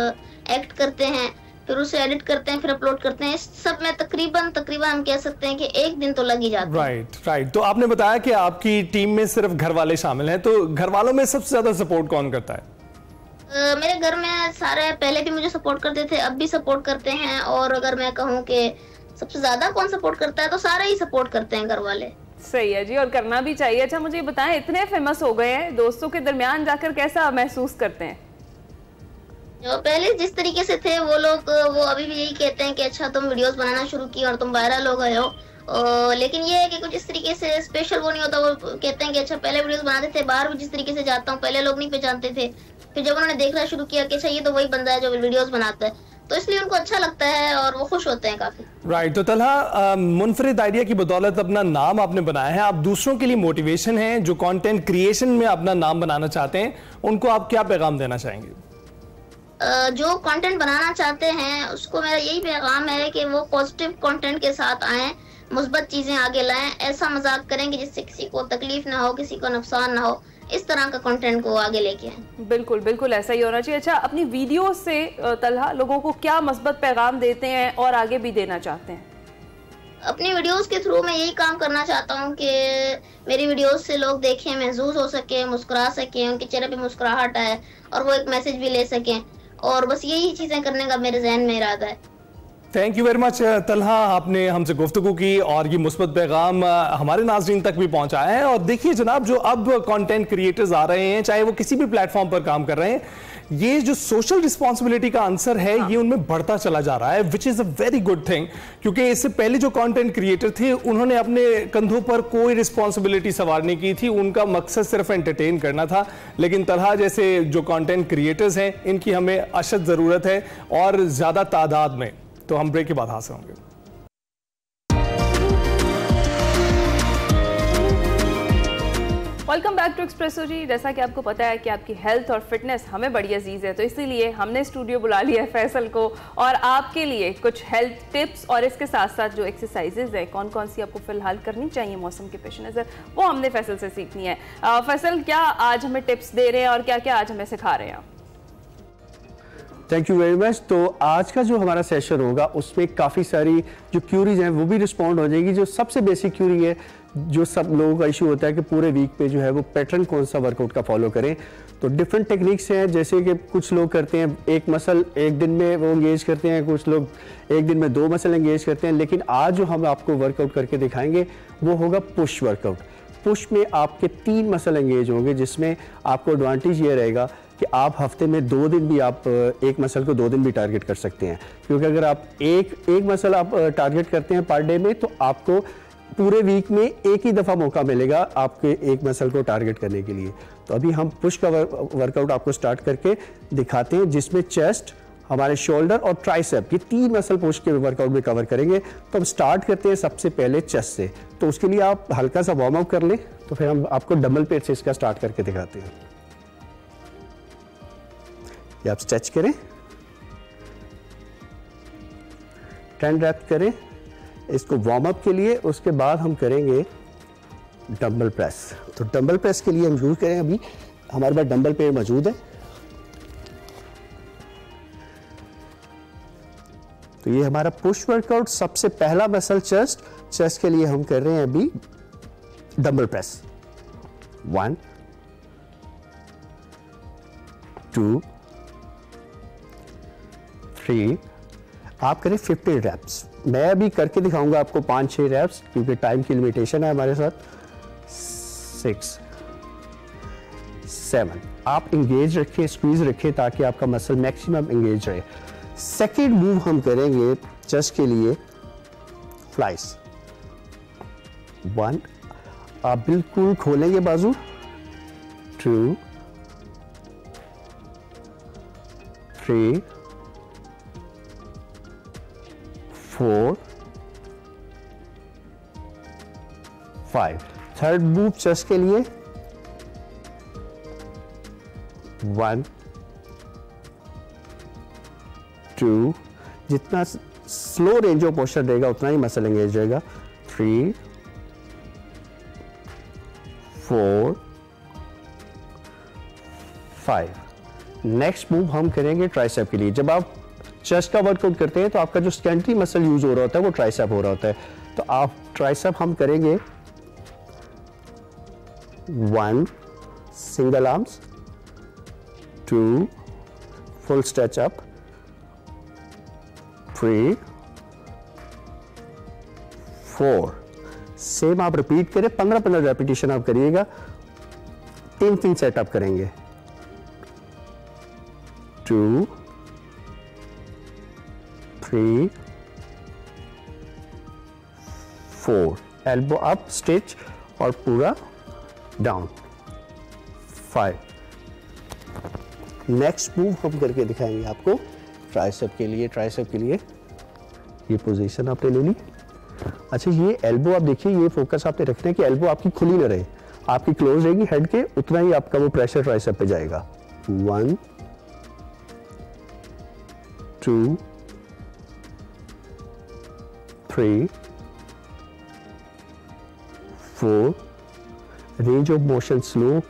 एक्ट करते हैं, फिर उसे एडिट करते हैं, फिर अपलोड करते हैं। इस सब में तकरीबन हम कह सकते हैं कि एक दिन तो लग ही जाता है। राइट। तो आपने बताया कि आपकी टीम में सिर्फ घर वाले शामिल हैं, तो घर वालों में सबसे ज्यादा सपोर्ट कौन करता है? मेरे घर में सारे पहले भी मुझे सपोर्ट करते थे, अब भी सपोर्ट करते हैं। और अगर मैं कहूँ कि सबसे ज्यादा कौन सपोर्ट करता है, तो सारे ही सपोर्ट करते हैं घर वाले। सही है जी, और करना भी चाहिए। अच्छा मुझे बताएं, इतने फेमस हो गए हैं, दोस्तों के दरमियान जाकर कैसा महसूस करते हैं? जो पहले जिस तरीके से थे वो लोग, वो अभी भी यही कहते हैं कि अच्छा तुम वीडियोस बनाना शुरू की और तुम वायरल हो गए हो। लेकिन ये है कि कुछ इस तरीके से स्पेशल वो नहीं होता। वो कहते हैं कि अच्छा पहले वीडियोस बनाते थे, बाहर भी जिस तरीके से जाता हूँ, पहले लोग नहीं पहचानते थे, फिर जब उन्होंने देखना शुरू किया कि अच्छा ये तो वही बंदा है जो वीडियोस बनाता है, तो इसलिए उनको अच्छा लगता है और वो खुश होते हैं काफी। राइट। तो तलहा, मुनफरिद आइडिया की बदौलत अपना नाम आपने बनाया है, आप दूसरों के लिए मोटिवेशन है, जो कंटेंट क्रिएशन में अपना नाम बनाना चाहते हैं, उनको आप क्या पैगाम देना चाहेंगे? जो कंटेंट बनाना चाहते हैं उसको मेरा यही पैगाम है कि वो पॉजिटिव कंटेंट के साथ आएं, मुस्बत चीजें आगे लाएं, ऐसा मजाक करें कि जिससे किसी को तकलीफ ना हो, किसी को नुकसान ना हो, इस तरह का कंटेंट को आगे लेके आएं। बिल्कुल बिल्कुल ऐसा ही होना चाहिए। अच्छा, अपनी वीडियो से तलहा लोगों को क्या मुस्बत पैगाम देते हैं और आगे भी देना चाहते हैं? अपनी वीडियोस के थ्रू मैं यही काम करना चाहता हूँ कि मेरी वीडियोस से लोग देखें, महसूस हो सके, मुस्कुरा सकें, उनके चेहरे पे मुस्कुराहट आए और वो एक मैसेज भी ले सकें, और बस यही चीजें करने का मेरे जहन में इरादा है। Thank you very much Talha, आपने हमसे गुफ्तगू की और ये मुस्बत पैगाम हमारे नाज़रीन तक भी पहुंचाया है। और देखिए जनाब, जो अब कंटेंट क्रिएटर्स आ रहे हैं, चाहे वो किसी भी प्लेटफॉर्म पर काम कर रहे हैं, ये जो सोशल रिस्पॉन्सिबिलिटी का आंसर है ये उनमें बढ़ता चला जा रहा है, which is a very good thing. क्योंकि इससे पहले जो कंटेंट क्रिएटर थे उन्होंने अपने कंधों पर कोई रिस्पॉन्सिबिलिटी सवार नहीं की थी, उनका मकसद सिर्फ एंटरटेन करना था। लेकिन तलहा जैसे जो कंटेंट क्रिएटर्स हैं, इनकी हमें अशद ज़रूरत है और ज़्यादा तादाद में। तो हम ब्रेक के बाद हासिल होंगे। वेलकम बैक टू एक्सप्रेसो जी। जैसा कि आपको पता है कि आपकी हेल्थ और फिटनेस हमें बड़ी अजीज़ है, तो इसीलिए हमने स्टूडियो बुला लिया है फैसल को और आपके लिए कुछ हेल्थ टिप्स और इसके साथ साथ जो एक्सरसाइजेज है कौन कौन सी आपको फिलहाल करनी चाहिए मौसम के पेश नज़र, वो हमने फैसल से सीखनी है। फैसल, क्या आज हमें टिप्स दे रहे हैं और क्या क्या आज हमें सिखा रहे हैं? Thank you very much. तो आज का जो हमारा सेशन होगा उसमें काफ़ी सारी जो क्यूरीज हैं वो भी रिस्पॉन्ड हो जाएगी। जो सबसे बेसिक क्यूरी है, जो सब लोगों का इशू होता है कि पूरे वीक पे जो है वो पैटर्न कौन सा वर्कआउट का फॉलो करें, तो डिफरेंट टेक्निक्स हैं। जैसे कि कुछ लोग करते हैं एक मसल एक दिन में वो एंगेज करते हैं, कुछ लोग एक दिन में 2 मसल एंगेज करते हैं, लेकिन आज जो हम आपको वर्कआउट करके दिखाएंगे वो होगा पुश वर्कआउट। पुश में आपके 3 मसल एंगेज होंगे, जिसमें आपको एडवांटेज ये रहेगा कि आप हफ्ते में 2 दिन भी आप एक मसल को 2 दिन भी टारगेट कर सकते हैं, क्योंकि अगर आप एक मसल आप टारगेट करते हैं पर डे में तो आपको पूरे वीक में एक ही दफ़ा मौका मिलेगा आपके एक मसल को टारगेट करने के लिए। तो अभी हम पुश का वर्कआउट आपको स्टार्ट करके दिखाते हैं, जिसमें चेस्ट, हमारे शोल्डर और ट्राइसेप, ये 3 मसल पुश के वर्कआउट में कवर करेंगे। तो हम स्टार्ट करते हैं सबसे पहले चेस्ट से। तो उसके लिए आप हल्का सा वार्म अप कर लें, तो फिर हम आपको डबल पेट से इसका स्टार्ट करके दिखाते हैं। ये आप स्ट्रेच करें, 10 रैप करें इसको वार्म अप के लिए। उसके बाद हम करेंगे डंबल प्रेस। तो डंबल प्रेस के लिए हम यूज करें, अभी हमारे पास डंबल पेड़ मौजूद है। तो ये हमारा पुश वर्कआउट, सबसे पहला मसल चेस्ट के लिए हम कर रहे हैं अभी डंबल प्रेस। 1 2 3, आप करें 15 रैप्स। मैं अभी करके दिखाऊंगा आपको 5-6 रैप्स, क्योंकि टाइम की लिमिटेशन है हमारे साथ। 6 7, आप इंगेज रखें, स्क्वीज रखें ताकि आपका मसल मैक्सिमम इंगेज रहे। सेकेंड मूव हम करेंगे चेस्ट के लिए फ्लाइस। 1, आप बिल्कुल खोलेंगे बाजू। 2 3 4 5, थर्ड मूव चेस्ट के लिए 1 2, जितना स्लो रेंज ऑफ मोशन रहेगा उतना ही मसल एंगेज रहेगा। 3 4 5, नेक्स्ट मूव हम करेंगे ट्राइसेप के लिए। जब आप चेस्ट का वर्कआउट करते हैं तो आपका जो सेकेंडरी मसल यूज हो रहा होता है वो ट्राइसेप हो रहा होता है। तो आप ट्राइसेप हम करेंगे 1 single arms, 2 full stretch up, 3 4, same आप रिपीट करें, 15-15 रेपिटेशन आप करिएगा। 3 सेटअप करेंगे। 2 3 4, एल्बो अप, स्टिच और पूरा डाउन। 5, नेक्स्ट मूव हम करके दिखाएंगे आपको ट्राइसेप के लिए। ट्राइसेप के लिए ये पोजीशन आपने ले ली। अच्छा, ये एल्बो आप देखिए, ये फोकस आपने रखना है कि एल्बो आपकी खुली ना रहे, आपकी क्लोज रहेगी हेड के, उतना ही आपका वो प्रेशर ट्राइसेप पे जाएगा। 1 2 3 4, range of motion slow,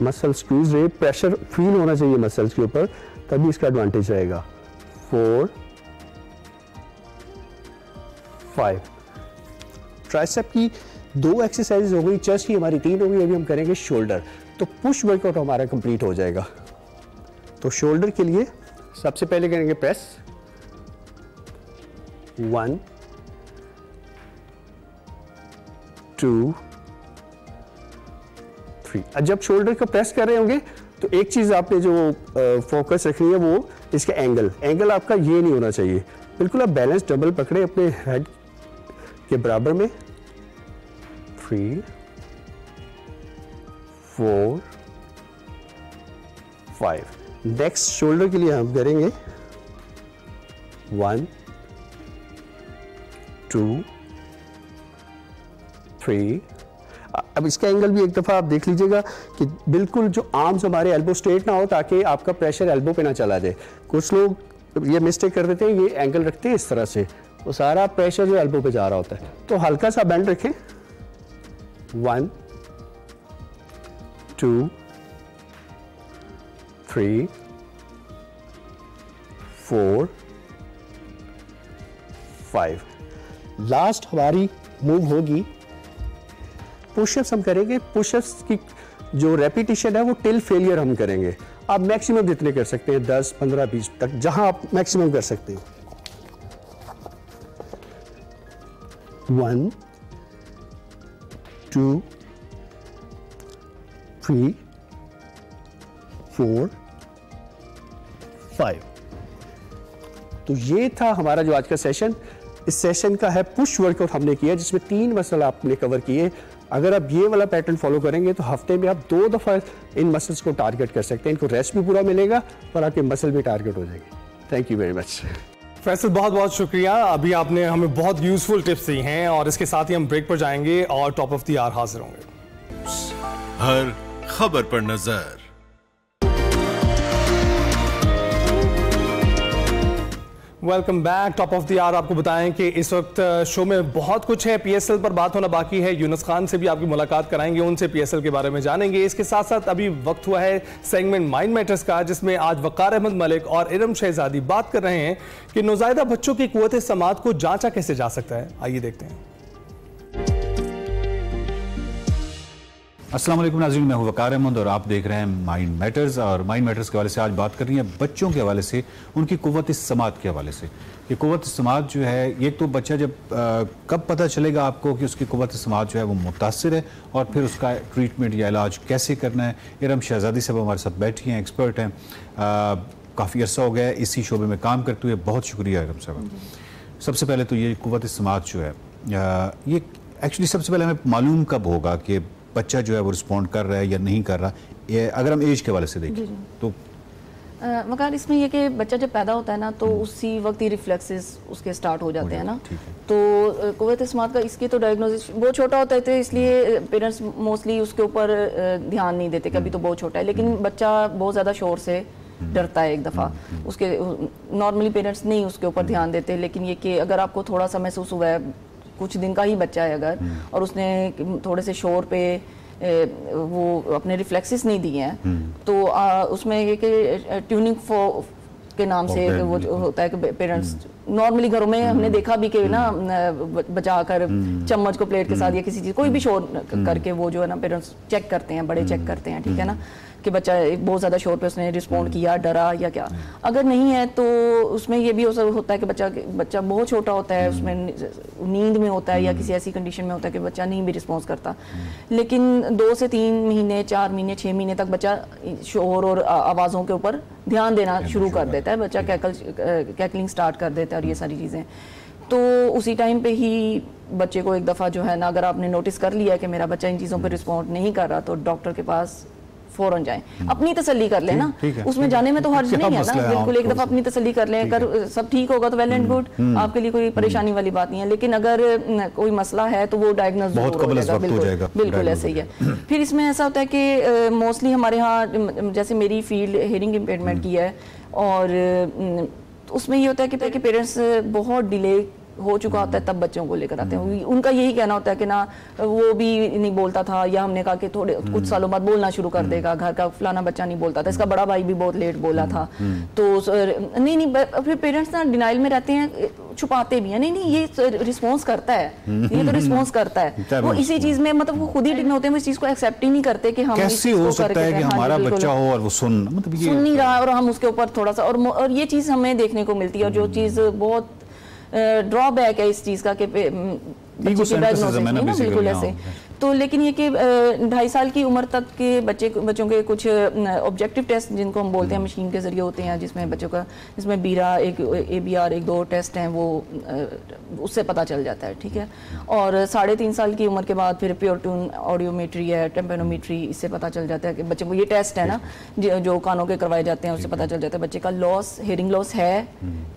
muscle squeeze रहे, प्रेशर फील होना चाहिए मसल्स के ऊपर, तभी इसका एडवांटेज रहेगा। 4 5, ट्राइसेप की 2 एक्सरसाइज हो गई, चेस्ट की हमारी 3 हो गई। अभी हम करेंगे शोल्डर। तो पुश वर्कआउट हमारा कंप्लीट हो जाएगा। तो शोल्डर के लिए सबसे पहले करेंगे प्रेस। 1 2 3, जब शोल्डर को प्रेस कर रहे होंगे तो एक चीज आपने जो फोकस रखनी है वो इसका एंगल आपका ये नहीं होना चाहिए, बिल्कुल आप बैलेंस डबल पकड़े अपने हेड के बराबर में। 3 4 5, नेक्स्ट शोल्डर के लिए हम करेंगे 1 2 3, अब इसका एंगल भी एक दफ़ा आप देख लीजिएगा कि बिल्कुल जो आर्म्स हमारे एल्बो स्ट्रेट ना हो, ताकि आपका प्रेशर एल्बो पे ना चला जाए। कुछ लोग ये मिस्टेक कर देते हैं, ये एंगल रखते हैं इस तरह से, वो सारा प्रेशर जो एल्बो पे जा रहा होता है। तो हल्का सा बेंड रखें, 1 2 3 4 5। लास्ट हमारी मूव होगी पुशअप्स हम करेंगे। पुशअप्स की जो रेपिटेशन है वो टिल फेलियर हम करेंगे। आप मैक्सिमम जितने कर सकते हैं, 10 15 20 तक, जहां आप मैक्सिमम कर सकते हैं। 1 2 3 4 5। तो ये था हमारा जो आज का सेशन। इस सेशन का है पुश वर्कआउट हमने किया, जिसमें 3 मसल आपने कवर किए। अगर आप ये वाला पैटर्न फॉलो करेंगे तो हफ्ते में आप 2 दफ़ा इन मसल्स को टारगेट कर सकते हैं। इनको रेस्ट भी पूरा मिलेगा और आपके मसल भी टारगेट हो जाएंगे। Thank you very much. Faisal, बहुत बहुत शुक्रिया। अभी आपने हमें बहुत यूजफुल टिप्स दी हैं और इसके साथ ही हम ब्रेक पर जाएंगे और टॉप ऑफ द आवर हाजिर होंगे। हर खबर पर नजर। Welcome back. Top of the hour आपको बताएं कि इस वक्त शो में बहुत कुछ है। पीएसएल पर बात होना बाकी है। यूनुस खान से भी आपकी मुलाकात कराएंगे, उनसे पीएसएल के बारे में जानेंगे। इसके साथ साथ अभी वक्त हुआ है सेगमेंट माइंड मैटर्स का, जिसमें आज वकार अहमद मलिक और इरम शहजादी बात कर रहे हैं कि नौज़ायदा बच्चों की कुव्वत समात को जांचा कैसे जा सकता है। आइए देखते हैं। अस्सलाम वालेकुम नाज़रीन, मैं हूं वकार अहमद और आप देख रहे हैं माइंड मैटर्स। और माइंड मैटर्स के हवाले से आज बात कर रही है बच्चों के हवाले से, उनकी कुव्वत समात के हवाले से। ये कुव्वत समात जो है, ये तो बच्चा जब कब पता चलेगा आपको कि उसकी कुव्वत समात जो है वो मुतासिर है, और फिर उसका ट्रीटमेंट या इलाज कैसे करना है। इरम शहजादी साहब हमारे साथ बैठी हैं, एक्सपर्ट हैं, काफ़ी अर्सा हो गया है इसी शोबे में काम करते हुए। बहुत शुक्रिया इरम साहब। सबसे पहले तो ये कुव्वत समात जो है, ये एक्चुअली सबसे पहले हमें मालूम कब होगा कि बच्चा जो है वो रिस्पॉन्ड कर रहा है या नहीं कर रहा। ये अगर हम एज के वाले से देखें तो मगर इसमें ये कि बच्चा जब पैदा होता है ना, तो उसी वक्त ही रिफ्लेक्सेस उसके स्टार्ट हो जाते हैं ना। तो कुव्वत समात का इसकी तो डायग्नोसिस बहुत छोटा होता है, तो इसलिए पेरेंट्स मोस्टली उसके ऊपर ध्यान नहीं देते, कभी तो बहुत छोटा है। लेकिन बच्चा बहुत ज़्यादा शोर से डरता है एक दफ़ा, उसके नॉर्मली पेरेंट्स नहीं उसके ऊपर ध्यान देते। लेकिन ये कि अगर आपको थोड़ा सा महसूस हुआ है, कुछ दिन का ही बच्चा है अगर, और उसने थोड़े से शोर पे वो अपने रिफ्लेक्सेस नहीं दिए हैं, तो उसमें ये कि ट्यूनिंग के नाम से वो होता है कि पेरेंट्स नॉर्मली घरों में हमने देखा भी कि ना बचाकर चम्मच को प्लेट के साथ या किसी चीज़ कोई भी शोर करके वो जो है ना पेरेंट्स चेक करते हैं, बड़े चेक करते हैं, ठीक है ना, कि बच्चा बहुत ज़्यादा शोर पे उसने रिस्पॉन्ड किया, डरा या क्या। अगर नहीं है तो उसमें ये भी होता है कि बच्चा बहुत छोटा होता है, उसमें नींद में होता है या किसी ऐसी कंडीशन में होता है कि बच्चा नहीं भी रिस्पॉन्स करता। लेकिन 2 से 3 महीने, 4 महीने, 6 महीने तक बच्चा शोर और आवाज़ों के ऊपर ध्यान देना शुरू कर देता है, बच्चा कैकलिंग स्टार्ट कर देता है और ये सारी चीज़ें। तो उसी टाइम पे ही बच्चे को एक दफ़ा जो है ना, अगर आपने नोटिस कर लिया कि मेरा बच्चा इन चीज़ों पर रिस्पॉन्ड नहीं कर रहा, तो डॉक्टर के पास फौरन जाएं, अपनी तसल्ली कर लें ना, उसमें जाने में तो हर्ज नहीं है ना, बिल्कुल एक दफा अपनी तसल्ली कर लें, अगर सब ठीक होगा तो वेल एंड गुड, आपके लिए कोई परेशानी वाली बात नहीं है। लेकिन अगर कोई मसला है तो वो डायग्नोज जरूर हो जाएगा, बिल्कुल ऐसे ही है। फिर इसमें ऐसा होता है कि मोस्टली हमारे यहाँ, जैसे मेरी फील्ड हेयरिंग इम्पेयरमेंट की है, और उसमें ये होता है कि पेरेंट्स बहुत डिले हो चुका होता है तब बच्चों को लेकर आते हैं। उनका यही कहना होता है कि ना वो भी नहीं बोलता था, या हमने कहा कि थोड़े कुछ सालों बाद बोलना शुरू कर देगा, घर का फलाना बच्चा नहीं बोलता था, इसका बड़ा भाई भी बहुत लेट बोला था। तो नहीं फिर पेरेंट्स ना डिनाइल में रहते हैं, छुपाते भी हैं, नहीं ये रिस्पॉन्स करता है, ये तो रिस्पॉन्स करता है। वो इसी चीज में मतलब वो खुद ही डिग्न होते हैं, वो इस चीज को एक्सेप्ट ही नहीं करते कि हम कैसे हो सकता है कि हमारा बच्चा हो और वो सुन नहीं रहा, और हम उसके ऊपर थोड़ा सा, और ये चीज हमें देखने को मिलती है। और जो चीज बहुत ड्रॉबैक है इस चीज का कि बिल्कुल ऐसे तो, लेकिन ये कि 2.5 साल की उम्र तक के बच्चों के कुछ ऑब्जेक्टिव टेस्ट जिनको हम बोलते हैं मशीन के जरिए होते हैं, जिसमें बच्चों का, जिसमें बीरा एक ABR 1-2 टेस्ट हैं, वो उससे पता चल जाता है, ठीक है। और 3.5 साल की उम्र के बाद फिर प्योर ट्यून ऑडियोमेट्री है, टेम्पेनोमेट्री, इससे पता चल जाता है कि बच्चे को, ये टेस्ट है ना जो कानों के करवाए जाते हैं, उससे पता चल जाता है बच्चे का लॉस, हेयरिंग लॉस है,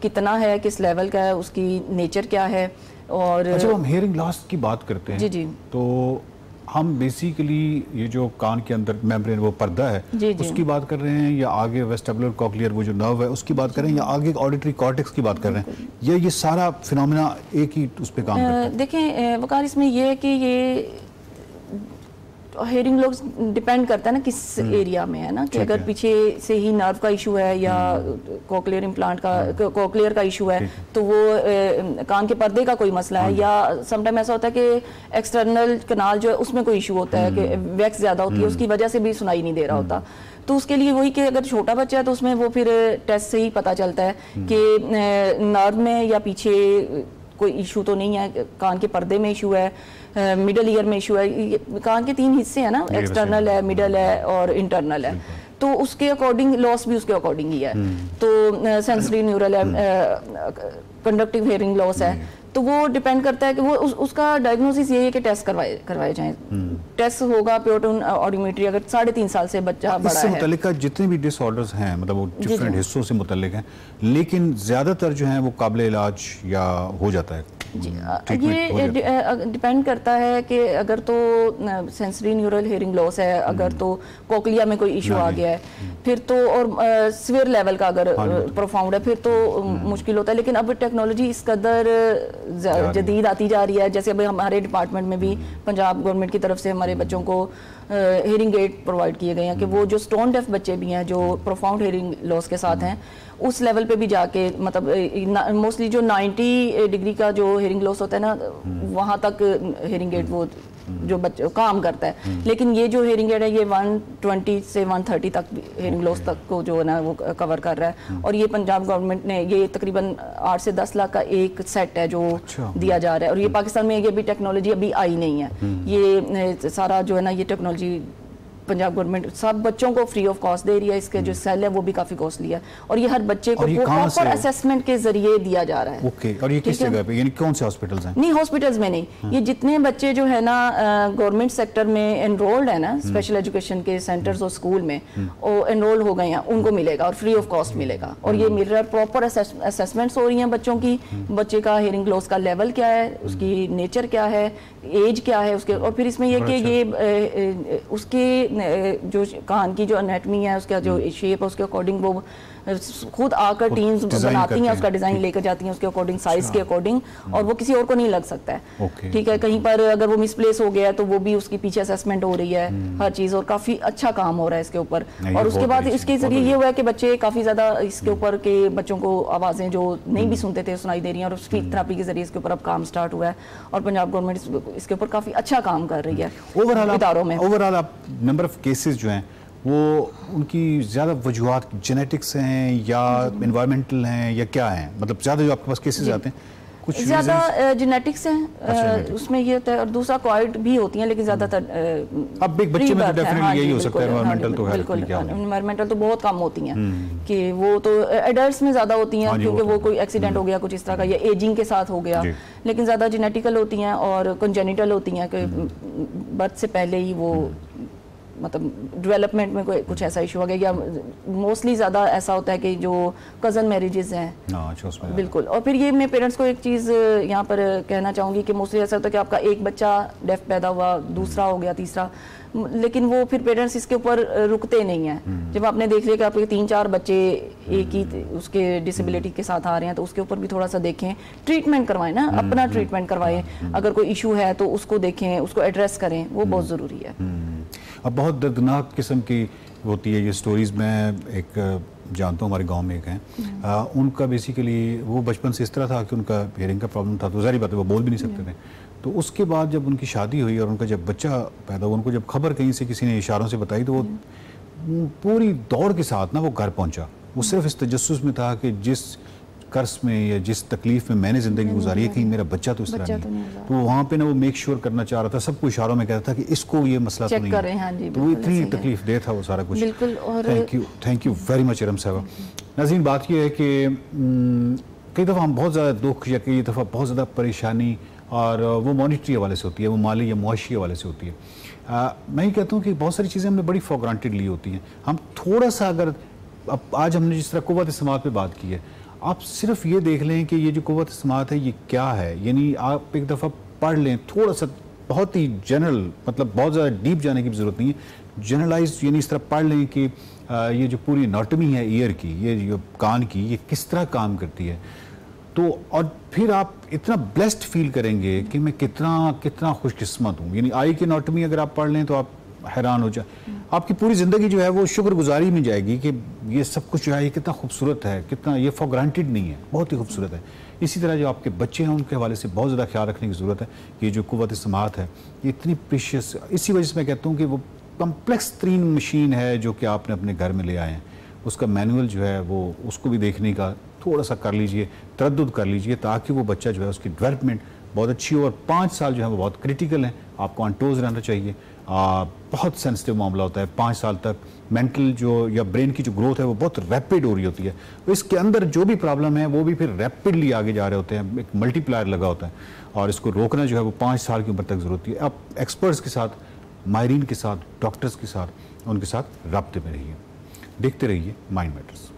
कितना है, किस लेवल का है, उसकी नेचर क्या है। और जब हम हेयरिंग लॉस की बात करते हैं जी तो हम बेसिकली ये जो कान के अंदर मेम्ब्रेन वो पर्दा है उसकी बात कर रहे हैं, या आगे वेस्टिबुलर कॉक्लियर वो जो नर्व है उसकी बात कर रहे हैं, या आगे ऑडिटरी कॉर्टेक्स की बात कर रहे हैं, या ये सारा फिनोमेना एक ही उस पर काम करता है? देखें वकार, इसमें ये है कि ये हेयरिंग लॉस डिपेंड करता है ना किस एरिया में है ना, कि अगर पीछे से ही नर्व का इशू है या कोक्लियर इम्प्लांट का कोक्लियर का इशू है तो वो कान के पर्दे का कोई मसला है, या समटाइम ऐसा होता है कि एक्सटर्नल कनाल जो है उसमें कोई इशू होता है कि वैक्स ज़्यादा होती है, उसकी वजह से भी सुनाई नहीं दे रहा होता। तो उसके लिए वही कि अगर छोटा बच्चा है तो उसमें वो फिर टेस्ट से ही पता चलता है कि नर्व में या पीछे कोई इशू तो नहीं है, कान के पर्दे में इशू है, मिडल ईयर में इशू है। कान के 3 हिस्से हैं ना, एक्सटर्नल है, मिडल है और इंटरनल है, तो उसके अकॉर्डिंग लॉस भी उसके अकॉर्डिंग ही है। तो सेंसरी न्यूरल है, कंडक्टिव हेयरिंग लॉस है, तो वो डिपेंड करता है कि वो उसका डायग्नोसिस यही है कि टेस्ट करवाए जाएं। टेस्ट होगा प्योटन ऑडियोमेट्री, अगर 3.5 साल से बच्चा बड़ा है। मुतल्लिका जितने भी डिसऑर्डर्स हैं, मतलब वो डिफरेंट हिस्सों से मुतल्लिक हैं, लेकिन ज़्यादातर जो हैं वो काबिल इलाज या हो जाता है? जी, ये डिपेंड करता है कि अगर तो सेंसरी न्यूरल हेयरिंग लॉस है, अगर तो कोक्लिया में कोई इशू आ गया है, फिर तो और सीवियर लेवल का अगर प्रोफाउंड है फिर तो मुश्किल होता है। लेकिन अब टेक्नोलॉजी इस कदर जदीद आती जा रही है, जैसे अभी हमारे डिपार्टमेंट में भी पंजाब गवर्नमेंट की तरफ से हमारे बच्चों को हेयरिंग एड प्रोवाइड किए गए हैं कि वो जो स्टोन डेफ बच्चे भी हैं जो प्रोफाउंड हेयरिंग लॉस के साथ हैं उस लेवल पे भी जाके, मतलब मोस्टली जो 90 डिग्री का जो हेयरिंग लॉस होता है ना, वहाँ तक हेयरिंग एड वो जो बच्चे काम करता है। लेकिन ये जो हेयरिंग एड है ये 120 से 130 तक हेयरिंग लॉस तक को जो है ना वो कवर कर रहा है। और ये पंजाब गवर्नमेंट ने ये तकरीबन 8 से 10 लाख का एक सेट है जो दिया जा रहा है। और ये पाकिस्तान में ये भी टेक्नोलॉजी अभी आई नहीं है, ये सारा जो है ना ये टेक्नोलॉजी पंजाब गवर्नमेंट सब बच्चों को फ्री ऑफ कॉस्ट दे रही है। इसके जो सेल है वो भी काफी कॉस्टली है और ये हर बच्चे को प्रॉपर असेसमेंट के जरिए दिया जा रहा है। ओके, और ये किस जगह पे, यानी कौन से हॉस्पिटल्स हैं? नहीं, हॉस्पिटल्स में नहीं, ये जितने बच्चे जो है ना गवर्नमेंट सेक्टर में एनरोल्ड है ना, स्पेशल एजुकेशन के सेंटर्स और स्कूल में वो एनरोल हो गए हैं, उनको मिलेगा और फ्री ऑफ कॉस्ट मिलेगा। और ये मिल रहा है, प्रॉपर असेसमेंट्स हो रही हैं बच्चों की, बच्चे का हेयरिंग लॉस का लेवल क्या है, उसकी नेचर क्या है, एज क्या है उसके। और फिर इसमें ये कि ये उसके जो कान की जो एनाटमी है, उसका जो शेप है, उसके अकॉर्डिंग वो खुद आकर टीम्स बनाती हैं, उसका डिजाइन लेकर जाती हैं उसके अकॉर्डिंग, साइज के अकॉर्डिंग, और वो किसी और को नहीं लग सकता है। ठीक है, कहीं पर अगर वो मिसप्लेस हो गया तो वो भी उसकी पीछे असेसमेंट हो रही है, हर चीज, और काफी अच्छा काम हो रहा है इसके ऊपर। और उसके बाद इसके जरिए ये हुआ है कि बच्चे काफी ज्यादा इसके ऊपर के बच्चों को आवाजें जो नहीं भी सुनते थे सुनाई दे रही हैं, और स्पीच थेरेपी के जरिए इसके ऊपर अब काम स्टार्ट हुआ है और पंजाब गवर्नमेंट इसके ऊपर काफी अच्छा काम कर रही है। ओवरऑल आप नंबर ऑफ केसेस जो हैं वो उनकी ज़्यादा वजूहात जेनेटिक्स हैं या एनवायरमेंटल हैं या क्या हैं, मतलब ज़्यादा जो आपके पास केसेस आते हैं कुछ ज़्यादा जेनेटिक्स हैं, उसमें ये होता है, और दूसरा क्वाइड भी होती हैं, लेकिन ज़्यादातर अब एक बच्चे में तो डेफिनेटली यही हो सकता है। एनवायरमेंटल तो बिल्कुल, एनवायरमेंटल तो बहुत कम होती हैं कि वो तो एडल्ट्स में ज़्यादा होती हैं क्योंकि वो कोई एक्सीडेंट हो गया कुछ इस तरह का या एजिंग के साथ हो गया, लेकिन ज़्यादा जेनेटिकल होती हैं और कंजेनिटल होती हैं कि बर्थ से पहले ही वो मतलब डेवलपमेंट में कोई कुछ ऐसा इशू आ गया, या मोस्टली ज़्यादा ऐसा होता है कि जो कज़न मैरिजेस हैं। बिल्कुल, और फिर ये मैं पेरेंट्स को एक चीज़ यहाँ पर कहना चाहूँगी कि मोस्टली ऐसा होता है कि आपका एक बच्चा डेफ पैदा हुआ, दूसरा हो गया, तीसरा, लेकिन वो फिर पेरेंट्स इसके ऊपर रुकते नहीं हैं। जब आपने देख लिया कि आपके 3-4 बच्चे एक ही उसके डिसेबिलिटी के साथ आ रहे हैं तो उसके ऊपर भी थोड़ा सा देखें, ट्रीटमेंट करवाएं ना, अपना ट्रीटमेंट करवाएं, अगर कोई इशू है तो उसको देखें, उसको एड्रेस करें, वो बहुत ज़रूरी है। अब बहुत दर्दनाक किस्म की होती है ये स्टोरीज़। मैं एक जानता हूँ, हमारे गांव में एक हैं, उनका बेसिकली वो बचपन से इस तरह था कि उनका हेयरिंग का प्रॉब्लम था, तो ज़ाहिर बात है वो बोल भी नहीं सकते थे। तो उसके बाद जब उनकी शादी हुई और उनका जब बच्चा पैदा हुआ, उनको जब खबर कहीं से किसी ने इशारों से बताई तो वो पूरी दौड़ के साथ ना वो घर पहुँचा। वो सिर्फ इस तजस्सुस में था कि जिस कर्ज में या जिस तकलीफ में मैंने ज़िंदगी गुजारी है कहीं मेरा बच्चा तो इस तरह नहीं। तो वहाँ पे ना वो मेक श्योर करना चाह रहा था, सबको इशारों में कहता था कि इसको ये मसला तो नहीं है। तो वो इतनी तकलीफ दे था वो सारा कुछ। Thank you very much Iram साहबा। नाज़रीन, बात ये है कि कई दफ़ा हम बहुत ज़्यादा दुख या कई दफ़ा बहुत ज़्यादा परेशानी, और वो मॉनिटरी हवाले से होती है, वो माली या मुआशी हवाले से होती है। मैं ये कहता हूँ कि बहुत सारी चीज़ें हमने बड़ी फॉर ग्रांटेड ली होती हैं। हम थोड़ा सा अगर अब आज हमने जिस तरह क़ुव्वत इस्तेमाल पे बात की है, आप सिर्फ ये देख लें कि ये जो क़ुव्वत इस्तेमाल है ये क्या है, यानी आप एक दफ़ा पढ़ लें, थोड़ा सा बहुत ही जनरल, मतलब बहुत ज़्यादा डीप जाने की ज़रूरत नहीं है। जनरलाइज यानी इस तरह पढ़ लें कि ये जो पूरी एनाटॉमी है ईयर की, ये जो कान की, ये किस तरह काम करती है, तो और फिर आप इतना ब्लेस्ड फील करेंगे कि मैं कितना खुशकिस्मत हूँ। यानी आई की एनाटॉमी अगर आप पढ़ लें तो आप हैरान हो जाए। आपकी पूरी ज़िंदगी जो है वो शुक्रगुजारी में जाएगी कि ये सब कुछ जो है ये कितना खूबसूरत है, कितना ये फॉर ग्रांटेड नहीं है, बहुत ही खूबसूरत है। इसी तरह जो आपके बच्चे हैं उनके हवाले से बहुत ज़्यादा ख्याल रखने की ज़रूरत है कि ये जो कुव्वत समाअत है ये इतनी प्रीशियस, इसी वजह से मैं कहता हूँ कि वो कम्प्लेक्स तरीन मशीन है जो कि आपने अपने घर में ले आए हैं। उसका मैनुअल जो है वो उसको भी देखने का थोड़ा सा कर लीजिए, तरद्दुद कर लीजिए, ताकि वो बच्चा जो है उसकी डेवलपमेंट बहुत अच्छी हो। और 5 साल जो है वो बहुत क्रिटिकल है, आपको ऑन टोज रहना चाहिए। बहुत सेंसिटिव मामला होता है 5 साल तक। मेंटल जो या ब्रेन की जो ग्रोथ है वो बहुत रैपिड हो रही होती है, तो इसके अंदर जो भी प्रॉब्लम है वो भी फिर रैपिडली आगे जा रहे होते हैं, एक मल्टीप्लायर लगा होता है। और इसको रोकना जो है वो 5 साल की उम्र तक ज़रूरत है। आप एक्सपर्ट्स के साथ, माहिरीन के साथ, डॉक्टर्स के साथ, उनके साथ राब्ते में रहिए। देखते रहिए mind matters.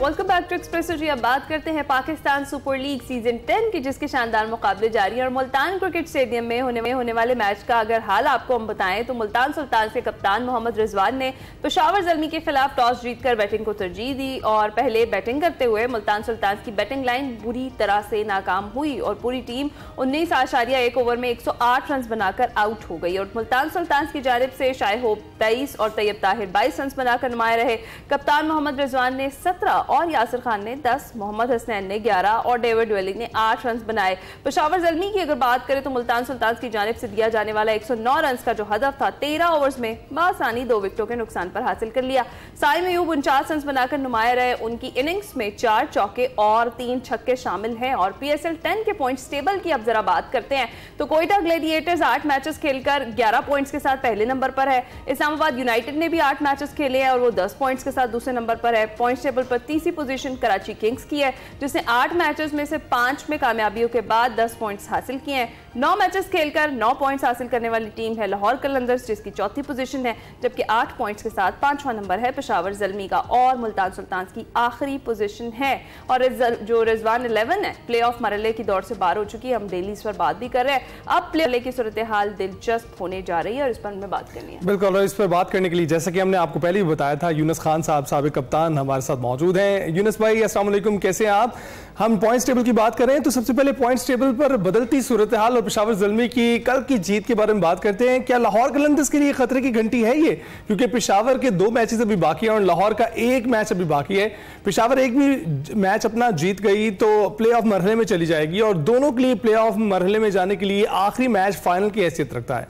Welcome back to Expresso जी। अब बात करते हैं पाकिस्तान सुपर लीग सीजन 10 की, जिसके शानदार मुकाबले जारी हैं। और मुल्तान क्रिकेट स्टेडियम में होने वाले मैच का अगर हाल आपको हम बताएं तो मुल्तान सुल्तान के कप्तान मोहम्मद रिजवान ने पेशावर ज़ल्मी के खिलाफ टॉस जीतकर बैटिंग को तरजीह दी और पहले बैटिंग करते हुए मुल्तान सुल्तान की बैटिंग लाइन बुरी तरह से नाकाम हुई और पूरी टीम 19.1 ओवर में 108 रन बनाकर आउट हो गई। और मुल्तान सुल्तान की जानिब से शायहोब 23 और तैयब ताहिर 22 रन बनाकर नुमाया रहे। कप्तान मोहम्मद रिजवान ने 17 और यासिर खान ने 10, मोहम्मद हसनैन ने 11 और डेविड वेलिंग ने 8 रन बनाए। पेशावर ज़ल्मी की अगर बात करें तो मुल्तान सुल्तान की जानिब से दिया जाने वाला 109 रन का जो हदफ था 13 ओवर्स में बआसानी 2 विकेटों के नुकसान पर हासिल कर लिया। साइम अयूब 49 रन बनाकर नुमाया रहे। उनकी इनिंग्स में 4 चौके और 3 छक्के शामिल हैं। और PSL 10 के पॉइंट्स टेबल की अब जरा बात करते हैं तो कोयटा ग्लेडिएटर्स 8 मैचेस खेलकर 11 पॉइंट्स के साथ पहले नंबर पर है। इस्लामाबाद यूनाइटेड ने भी 8 मैचेस खेले हैं और वो 10 पॉइंट्स के साथ दूसरे नंबर पर है। पॉइंट्स टेबल पर तीसरी पोजीशन कराची किंग्स की है, जिसने 8 मैचेस में से 5 में कामयाबियों के बाद 10 पॉइंट्स हासिल किए हैं। 9 मैचेस खेलकर 9 पॉइंट्स हासिल करने वाली टीम है लाहौर कलंदर्स, जिसकी चौथी पोजीशन है, जबकि 8 पॉइंट्स के साथ 5वां नंबर है पेशावर ज़ल्मी का और मुल्तान सुल्तान की आखिरी पोजीशन है। और जो रिजवान 11 है प्ले ऑफ मरहले की दौड़ से बाहर हो चुकी है। हम डेली इस पर बात भी कर रहे हैं। अब प्ले की सूरत हाल दिलचस्प होने जा रही है और इस पर हमें बात करनी है। बिल्कुल, और इस पर बात करने के लिए जैसा कि हमने आपको पहले ही बताया था, यूनुस खान साहब साबिक कप्तान हमारे साथ मौजूद हैं। यूनुस भाई अस्सलाम वालेकुम, कैसे हैं आप? हम पॉइंट्स टेबल की बात कर रहे हैं तो सबसे पहले पॉइंट्स टेबल पर बदलती सूरत हाल और पेशावर ज़ल्मी की कल की जीत के बारे में बात करते हैं। क्या लाहौर कलंदर्स के लिए खतरे की घंटी है ये? क्योंकि पेशावर के 2 मैचेस अभी बाकी हैं और लाहौर का 1 मैच अभी बाकी है। पेशावर एक भी मैच अपना जीत गई तो प्ले ऑफ मरहले में चली जाएगी और दोनों के लिए प्ले ऑफ मरहले में जाने के लिए आखिरी मैच फाइनल की हैसियत रखता है।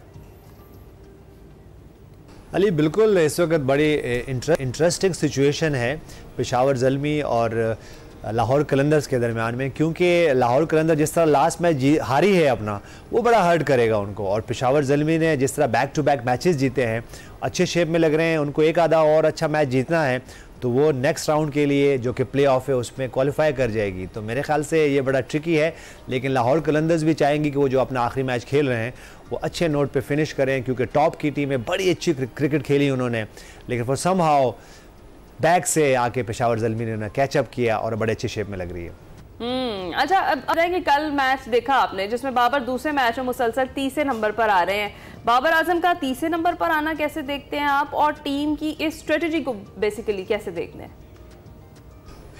अली बिल्कुल, इस वक्त बड़ी इंटरेस्टिंग सिचुएशन है पेशावर ज़ल्मी और लाहौर कलंदर्स के दरमियान में, क्योंकि लाहौर कलंदर जिस तरह लास्ट मैच हारी है अपना, वो बड़ा हर्ट करेगा उनको। और पेशावर ज़ल्मी ने जिस तरह बैक टू बैक मैचेस जीते हैं, अच्छे शेप में लग रहे हैं, उनको एक आधा और अच्छा मैच जीतना है तो वो नेक्स्ट राउंड के लिए जो कि प्ले ऑफ है उसमें क्वालिफाई कर जाएगी। तो मेरे ख्याल से ये बड़ा ट्रिकी है, लेकिन लाहौर कलंदर्स भी चाहेंगी कि वो जो अपना आखिरी मैच खेल रहे हैं वो अच्छे नोट पे फिनिश करें, क्योंकि टॉप की टीम में बड़ी अच्छी क्रिकेट खेली उन्होंने, लेकिन फॉर सम हाउ बैक से आके पेशावर ज़ल्मी ने कैचअप किया और बड़े अच्छे शेप में लग रही है। अच्छा, अब कि कल मैच देखा आपने जिसमें बाबर दूसरे मैच में मुसलसल तीसरे नंबर पर आ रहे हैं। बाबर आजम का तीसरे नंबर पर आना कैसे देखते हैं आप और टीम की इस स्ट्रेटजी को बेसिकली कैसे देखते हैं?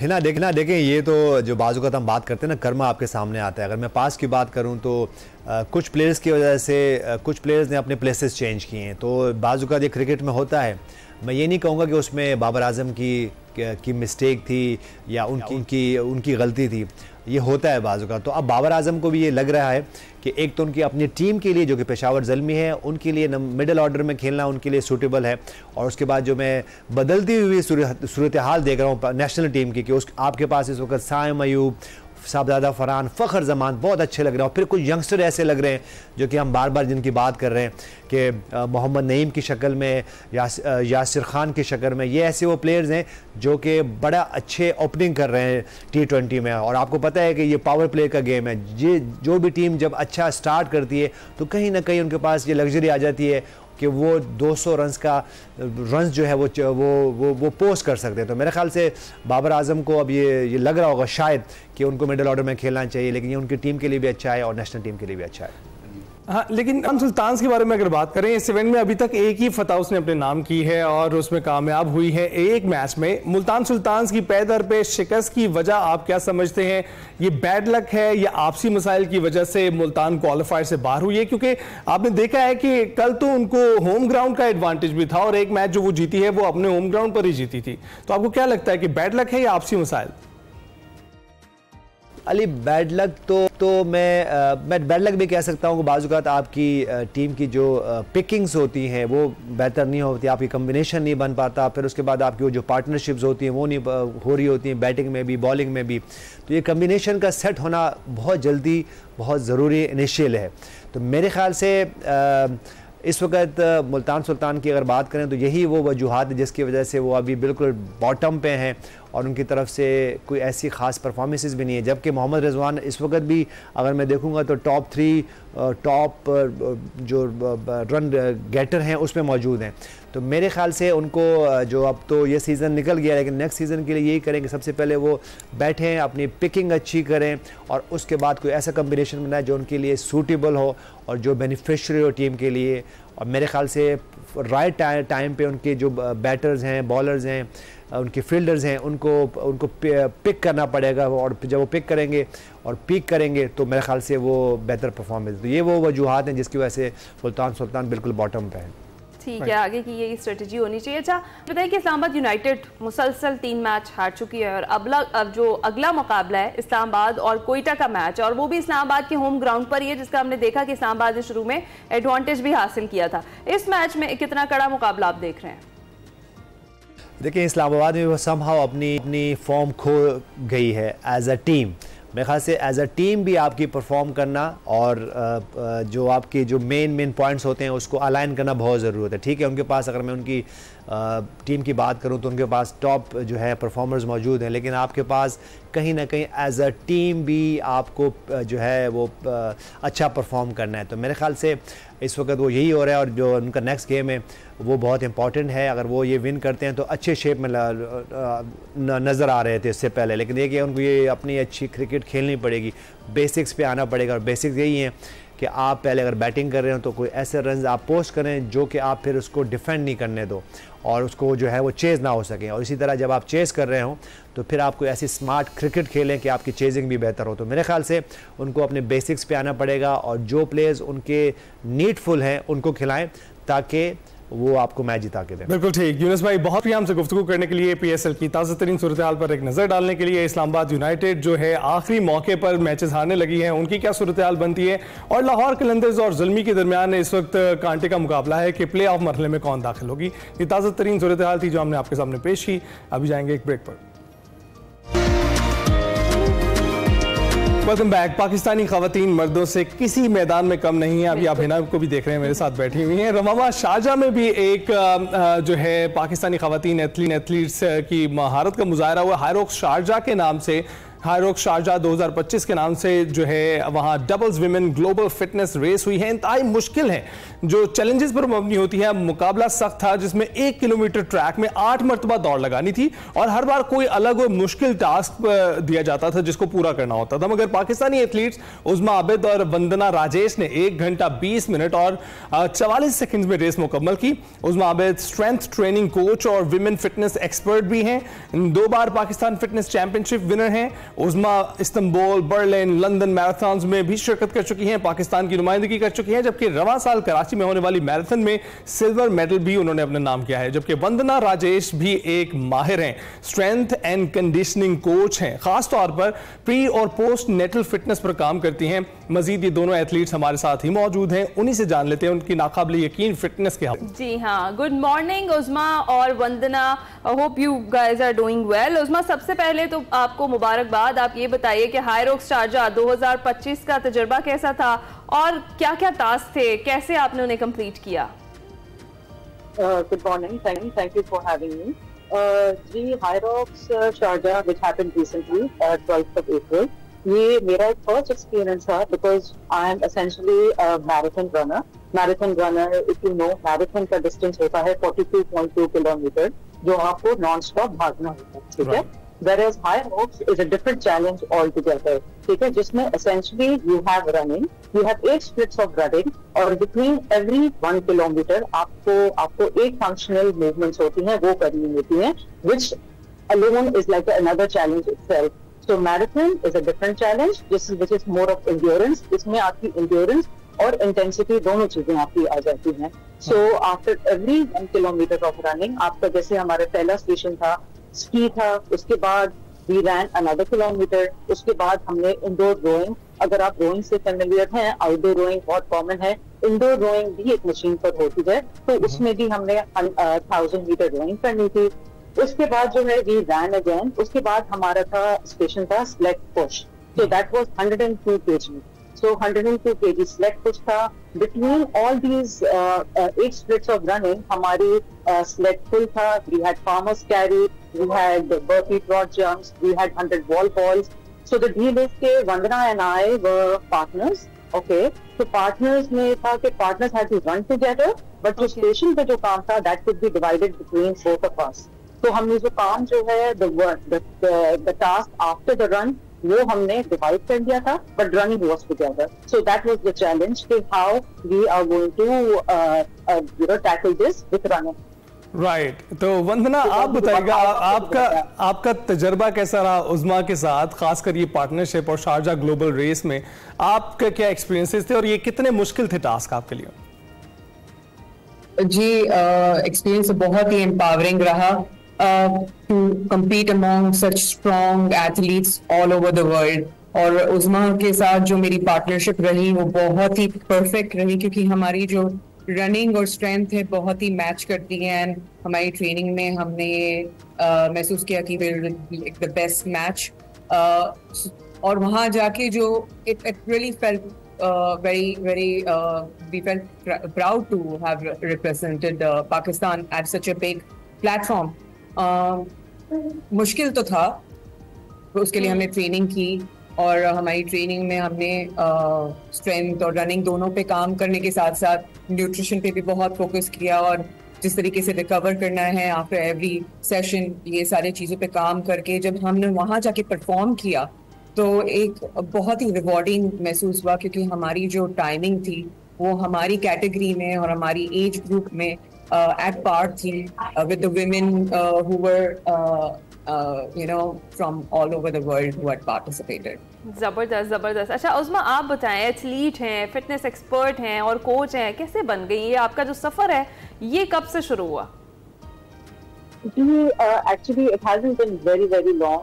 हिना देखें ये तो जो बाजू का हम बात करते हैं ना, कर्मा आपके सामने आता है। अगर मैं पास की बात करूं तो कुछ प्लेयर्स की वजह से कुछ प्लेयर्स ने अपने प्लेसेस चेंज किए हैं, तो बाजू का ये क्रिकेट में होता है। मैं ये नहीं कहूँगा कि उसमें बाबर आजम की मिस्टेक थी या उनकी गलती थी, ये होता है बाजू का। तो अब बाबर आजम को भी ये लग रहा है कि एक तो उनकी अपनी टीम के लिए जो कि पेशावर ज़ल्मी है, उनके लिए मिडिल ऑर्डर में खेलना उनके लिए सूटेबल है। और उसके बाद जो मैं बदलती हुई सूरत हाल देख रहा हूँ नेशनल टीम की, कि आपके पास इस वक्त साइम अयूब, साहबजादा फरहान, फ़खर जमान बहुत अच्छे लग रहे हैं। और फिर कुछ यंगस्टर ऐसे लग रहे हैं जो कि हम बार बार जिनकी बात कर रहे हैं कि मोहम्मद नईम की शक्ल में, यासिर खान की शक्ल में, ये ऐसे वो प्लेयर्स हैं जो कि बड़ा अच्छे ओपनिंग कर रहे हैं T20 में। और आपको पता है कि ये पावर प्ले का गेम है, ये जो भी टीम जब अच्छा स्टार्ट करती है तो कहीं ना कहीं उनके पास ये लग्जरी आ जाती है कि वो 200 रन्स जो है वो पोस्ट कर सकते हैं। तो मेरे ख्याल से बाबर आजम को अब ये लग रहा होगा शायद कि उनको मिडिल ऑर्डर में खेलना चाहिए, लेकिन ये उनकी टीम के लिए भी अच्छा है और नेशनल टीम के लिए भी अच्छा है। हाँ, लेकिन हम सुल्तान के बारे में अगर बात करें, इस इवेंट में अभी तक एक ही फतह उसने अपने नाम की है और उसमें कामयाब हुई है एक मैच में। मुल्तान सुल्तान की पैदर पे शिकस्त की वजह आप क्या समझते हैं? ये बैड लक है या आपसी मसाइल की वजह से मुल्तान क्वालिफायर से बाहर हुई है? क्योंकि आपने देखा है कि कल तो उनको होम ग्राउंड का एडवांटेज भी था और एक मैच जो वो जीती है वो अपने होम ग्राउंड पर ही जीती थी। तो आपको क्या लगता है कि बैड लक है या आपसी मसाइल? अली, बैड लक तो मैं बैड लक भी कह सकता हूँ कि बाज़ औक़ात आपकी टीम की जो पिकिंग्स होती हैं वो बेहतर नहीं होती, आपकी कम्बिनेशन नहीं बन पाता, फिर उसके बाद आपकी वो जो पार्टनरशिप्स होती हैं वो नहीं हो रही होती हैं, बैटिंग में भी बॉलिंग में भी। तो ये कम्बिनेशन का सेट होना बहुत जल्दी बहुत ज़रूरी इनिशियल है। तो मेरे ख़्याल से इस वक्त मुल्तान सुल्तान की अगर बात करें तो यही वो वजूहात है जिसकी वजह से वो अभी बिल्कुल बॉटम पे हैं और उनकी तरफ से कोई ऐसी ख़ास परफॉर्मेंसेस भी नहीं है। जबकि मोहम्मद रिजवान इस वक्त भी अगर मैं देखूंगा तो टॉप 3 टॉप जो रन गेटर हैं उसमें मौजूद हैं। तो मेरे ख्याल से उनको जो अब तो ये सीज़न निकल गया, लेकिन नेक्स्ट सीज़न के लिए यही करेंगे, सबसे पहले वो बैठें, अपनी पिकिंग अच्छी करें और उसके बाद कोई ऐसा कम्बिनेशन बनाए जो उनके लिए सूटेबल हो और जो बेनिफिशियरी हो टीम के लिए। और मेरे ख्याल से राइट टाइम पे उनके जो बैटर्स हैं, बॉलर्स हैं, उनके फील्डर्स हैं, उनको पिक करना पड़ेगा और जब वो पिक करेंगे और पीक करेंगे तो मेरे ख्याल से वो बेहतर परफॉर्मेंस। तो ये वो वजूहात हैं जिसकी वजह से मुल्तान सुल्तान बिल्कुल बॉटम पे है। ठीक है, आगे की यही स्ट्रेटजी होनी चाहिए। अच्छा बताइए कि इस्लामाबाद यूनाइटेड मुसलसल 3 मैच हार चुकी है और अब जो अगला मुकाबला है इस्लामाबाद और कोयटा का मैच, और वो भी इस्लामाबाद के होम ग्राउंड पर ही है, जिसका हमने देखा कि इस्लामाबाद ने शुरू में एडवांटेज भी हासिल किया था। इस मैच में कितना कड़ा मुकाबला आप देख रहे हैं? देखिए, इस्लामाबाद में वो समहाउ अपनी फॉर्म खो गई है एज अ टीम। मेरे ख्याल से एज अ टीम भी आपकी परफॉर्म करना और जो आपके जो मेन पॉइंट्स होते हैं उसको अलाइन करना बहुत ज़रूरत है। ठीक है, उनके पास अगर मैं उनकी टीम की बात करूं तो उनके पास टॉप जो है परफॉर्मर्स मौजूद हैं, लेकिन आपके पास कहीं ना कहीं एज अ टीम भी आपको जो है वो अच्छा परफॉर्म करना है। तो मेरे ख्याल से इस वक्त वो यही हो रहा है और जो उनका नेक्स्ट गेम है वो बहुत इंपॉर्टेंट है। अगर वो ये विन करते हैं तो अच्छे शेप में नज़र आ रहे थे इससे पहले, लेकिन देखिए उनको ये अपनी अच्छी क्रिकेट खेलनी पड़ेगी, बेसिक्स पे आना पड़ेगा। और बेसिक्स यही हैं कि आप पहले अगर बैटिंग कर रहे हो तो कोई ऐसे रन आप पोस्ट करें जो कि आप फिर उसको डिफेंड नहीं करने दो और उसको जो है वो चेज़ ना हो सके। और इसी तरह जब आप चेज़ कर रहे हो तो फिर आप कोई ऐसी स्मार्ट क्रिकेट खेलें कि आपकी चेजिंग भी बेहतर हो। तो मेरे ख्याल से उनको अपने बेसिक्स पे आना पड़ेगा और जो प्लेयर्स उनके नीडफुल हैं उनको खिलाएं ताकि वो आपको मैच जिता के दें। बिल्कुल ठीक। यूनुस भाई, बहुत भी हमसे गुफ्तगू करने के लिए, PSL की ताज़ा तरीन सूरत हाल पर एक नज़र डालने के लिए, इस्लामाबाद यूनाइटेड जो है आखिरी मौके पर मैचेस हारने लगी है, उनकी क्या सूरत हाल बनती है, और लाहौर कलंदर्स और ज़ुल्मी के दरमियान इस वक्त कांटे का मुकाबला है कि प्ले ऑफ मरहले में कौन दाखिल होगी। ये ताज़ा तरीन सूरत हाल थी जो हमने आपके सामने पेश की। अभी जाएंगे एक ब्रेक पर। Welcome back. पाकिस्तानी खवातीन मर्दों से किसी मैदान में कम नहीं है। अभी आप हिना को भी देख रहे हैं, मेरे साथ बैठी हुई हैं। रमामा, शारजा में भी एक जो है पाकिस्तानी खवातीन एथलीट्स की महारत का मुजाहरा हुआ। हाईरोक्स शारजा के नाम से, हाईरोक्स शारजा 2025 के नाम से जो है वहाँ doubles women global fitness race हुई है। इंतहाई मुश्किल है, जो चैलेंजेस पर मबनी होती है। मुकाबला सख्त था जिसमें 1 किलोमीटर ट्रैक में 8 मरतबा दौड़ लगानी थी और हर बार कोई अलग और मुश्किल टास्क दिया जाता था जिसको पूरा करना होता था। मगर पाकिस्तानी एथलीट्स उज़मा आबिद और वंदना राजेश ने 1 घंटा 20 मिनट और 44 सेकंड में रेस मुकम्मल की। उज़मा आबिद स्ट्रेंथ ट्रेनिंग कोच और विमेन फिटनेस एक्सपर्ट भी हैं। 2 बार पाकिस्तान फिटनेस चैंपियनशिप विनर हैं। उज़मा इस्तांबुल, बर्लिन, लंदन मैराथन में भी शिरकत कर चुकी हैं, पाकिस्तान की नुमाइंदगी कर चुकी हैं, जबकि रवां साल कराची में होने वाली मैराथन में सिल्वर मेडल भी उन्होंने अपने नाम किया है। जबकि वंदना राजेश भी एक माहिर हैं, स्ट्रेंथ एंड कंडीशनिंग कोच हैं, खासतौर पर प्री और पोस्ट नेटल फिटनेस पर काम करती हैं। मजीद ये दोनों एथलीट्स हमारे साथ ही मौजूद हैं, उन्हीं से जान लेते हैं उनकी नाकाबिल यकीन फिटनेस के हवाले। जी हाँ, गुड मॉर्निंग उज़मा और Vandana, hope you guys are doing well. Uzma, सबसे पहले तो आपको मुबारकबाद। आप ये बताइए कि हाईरोक्स शारजा 2025 का तजुर्बा कैसा था और क्या क्या टास्क थे, कैसे आपने उन्हें कंप्लीट किया? Good morning, thank you for having me. जी, Hyrox Sharjah which happened recently 12th of April, ये मेरा एक फर्स्ट एक्सपीरियंस था because I am essentially a marathon runner marathon runner, if you know, marathon का distance होता है 42.2 kilometre, जो आपको नॉन स्टॉप भागना होता है, ठीक है। Whereas high hopes is a different challenge altogether, ठीक है, जिसमें essentially you have running, you have 8 splits of running, और between every 1 kilometer आपको 8 functional movements होती हैं, वो करनी होती हैं, which alone is like another challenge itself. So marathon is a different challenge, which is more of endurance. इसमें आपकी endurance और intensity दोनों चीजें आपकी आ जाती हैं. So after every 1 kilometer of running, आपका जैसे हमारा पहला स्टेशन था, स्की था, उसके बाद we ran another kilometer, उसके बाद हमने इंडोर रोइंग, अगर आप रोइंग से फेमिलियर हैं, आउटडोर रोइंग बहुत कॉमन है, इंडोर रोइंग भी एक मशीन पर होती है, तो उसमें भी हमने 1000 मीटर रोइंग करनी थी. उसके बाद जो है we ran again, उसके बाद हमारा था स्टेशन था slag push, so that was 102 kg. So 102 kg sled push था. Between all these 8 splits of running, हमारी sled pull था. We had farmer's carry, we had burpee trot jumps, we had 100 wall balls. So the deal is कि Vandana and I were partners. Okay, so partners में था कि partners had to run together, but जो station पे जो काम था, that could be divided between both of us. तो हमने जो काम जो है, the task after the run, वो हमने डिवाइड कर दिया था, but running was together. So that was the challenge कि how we are going to tackle this with running. Right. तो वंदना, आप बताइएगा, आपका तजर्बा कैसा रहा उज़्मा के साथ, खासकर ये पार्टनरशिप और शारजा ग्लोबल रेस में आपके क्या एक्सपीरियंसेस थे और ये कितने मुश्किल थे टास्क आपके लिए? जी, एक्सपीरियंस बहुत ही एम्पावरिंग रहा to compete among such strong athletes all over the world. और उज़्मा के साथ जो मेरी पार्टनरशिप रही वो बहुत ही परफेक्ट रही, क्योंकि हमारी जो रनिंग और स्ट्रेंथ है बहुत ही मैच करती है. एंड हमारी ट्रेनिंग में हमने ये महसूस किया कि द बेस्ट मैच. और वहाँ जाके जो it really felt very we felt proud to have represented Pakistan at such a big platform. मुश्किल तो था, उसके लिए हमने ट्रेनिंग की, और हमारी ट्रेनिंग में हमने स्ट्रेंथ और रनिंग दोनों पे काम करने के साथ साथ न्यूट्रिशन पे भी बहुत फोकस किया, और जिस तरीके से रिकवर करना है आफ्टर एवरी सेशन, ये सारी चीज़ों पे काम करके जब हमने वहाँ जाके परफॉर्म किया तो एक बहुत ही रिवॉर्डिंग महसूस हुआ, क्योंकि हमारी जो टाइमिंग थी वो हमारी कैटेगरी में और हमारी एज ग्रुप में at par थी with the women who were from all over the world who had participated. जबरदस्त. अच्छा उज़्मा, आप बताएं, एथलीट हैं, फिटनेस एक्सपर्ट हैं और कोच हैं, कैसे बन गई ये आपका जो सफर है, ये कब से शुरू हुआ? जी, actually it hasn't been very long.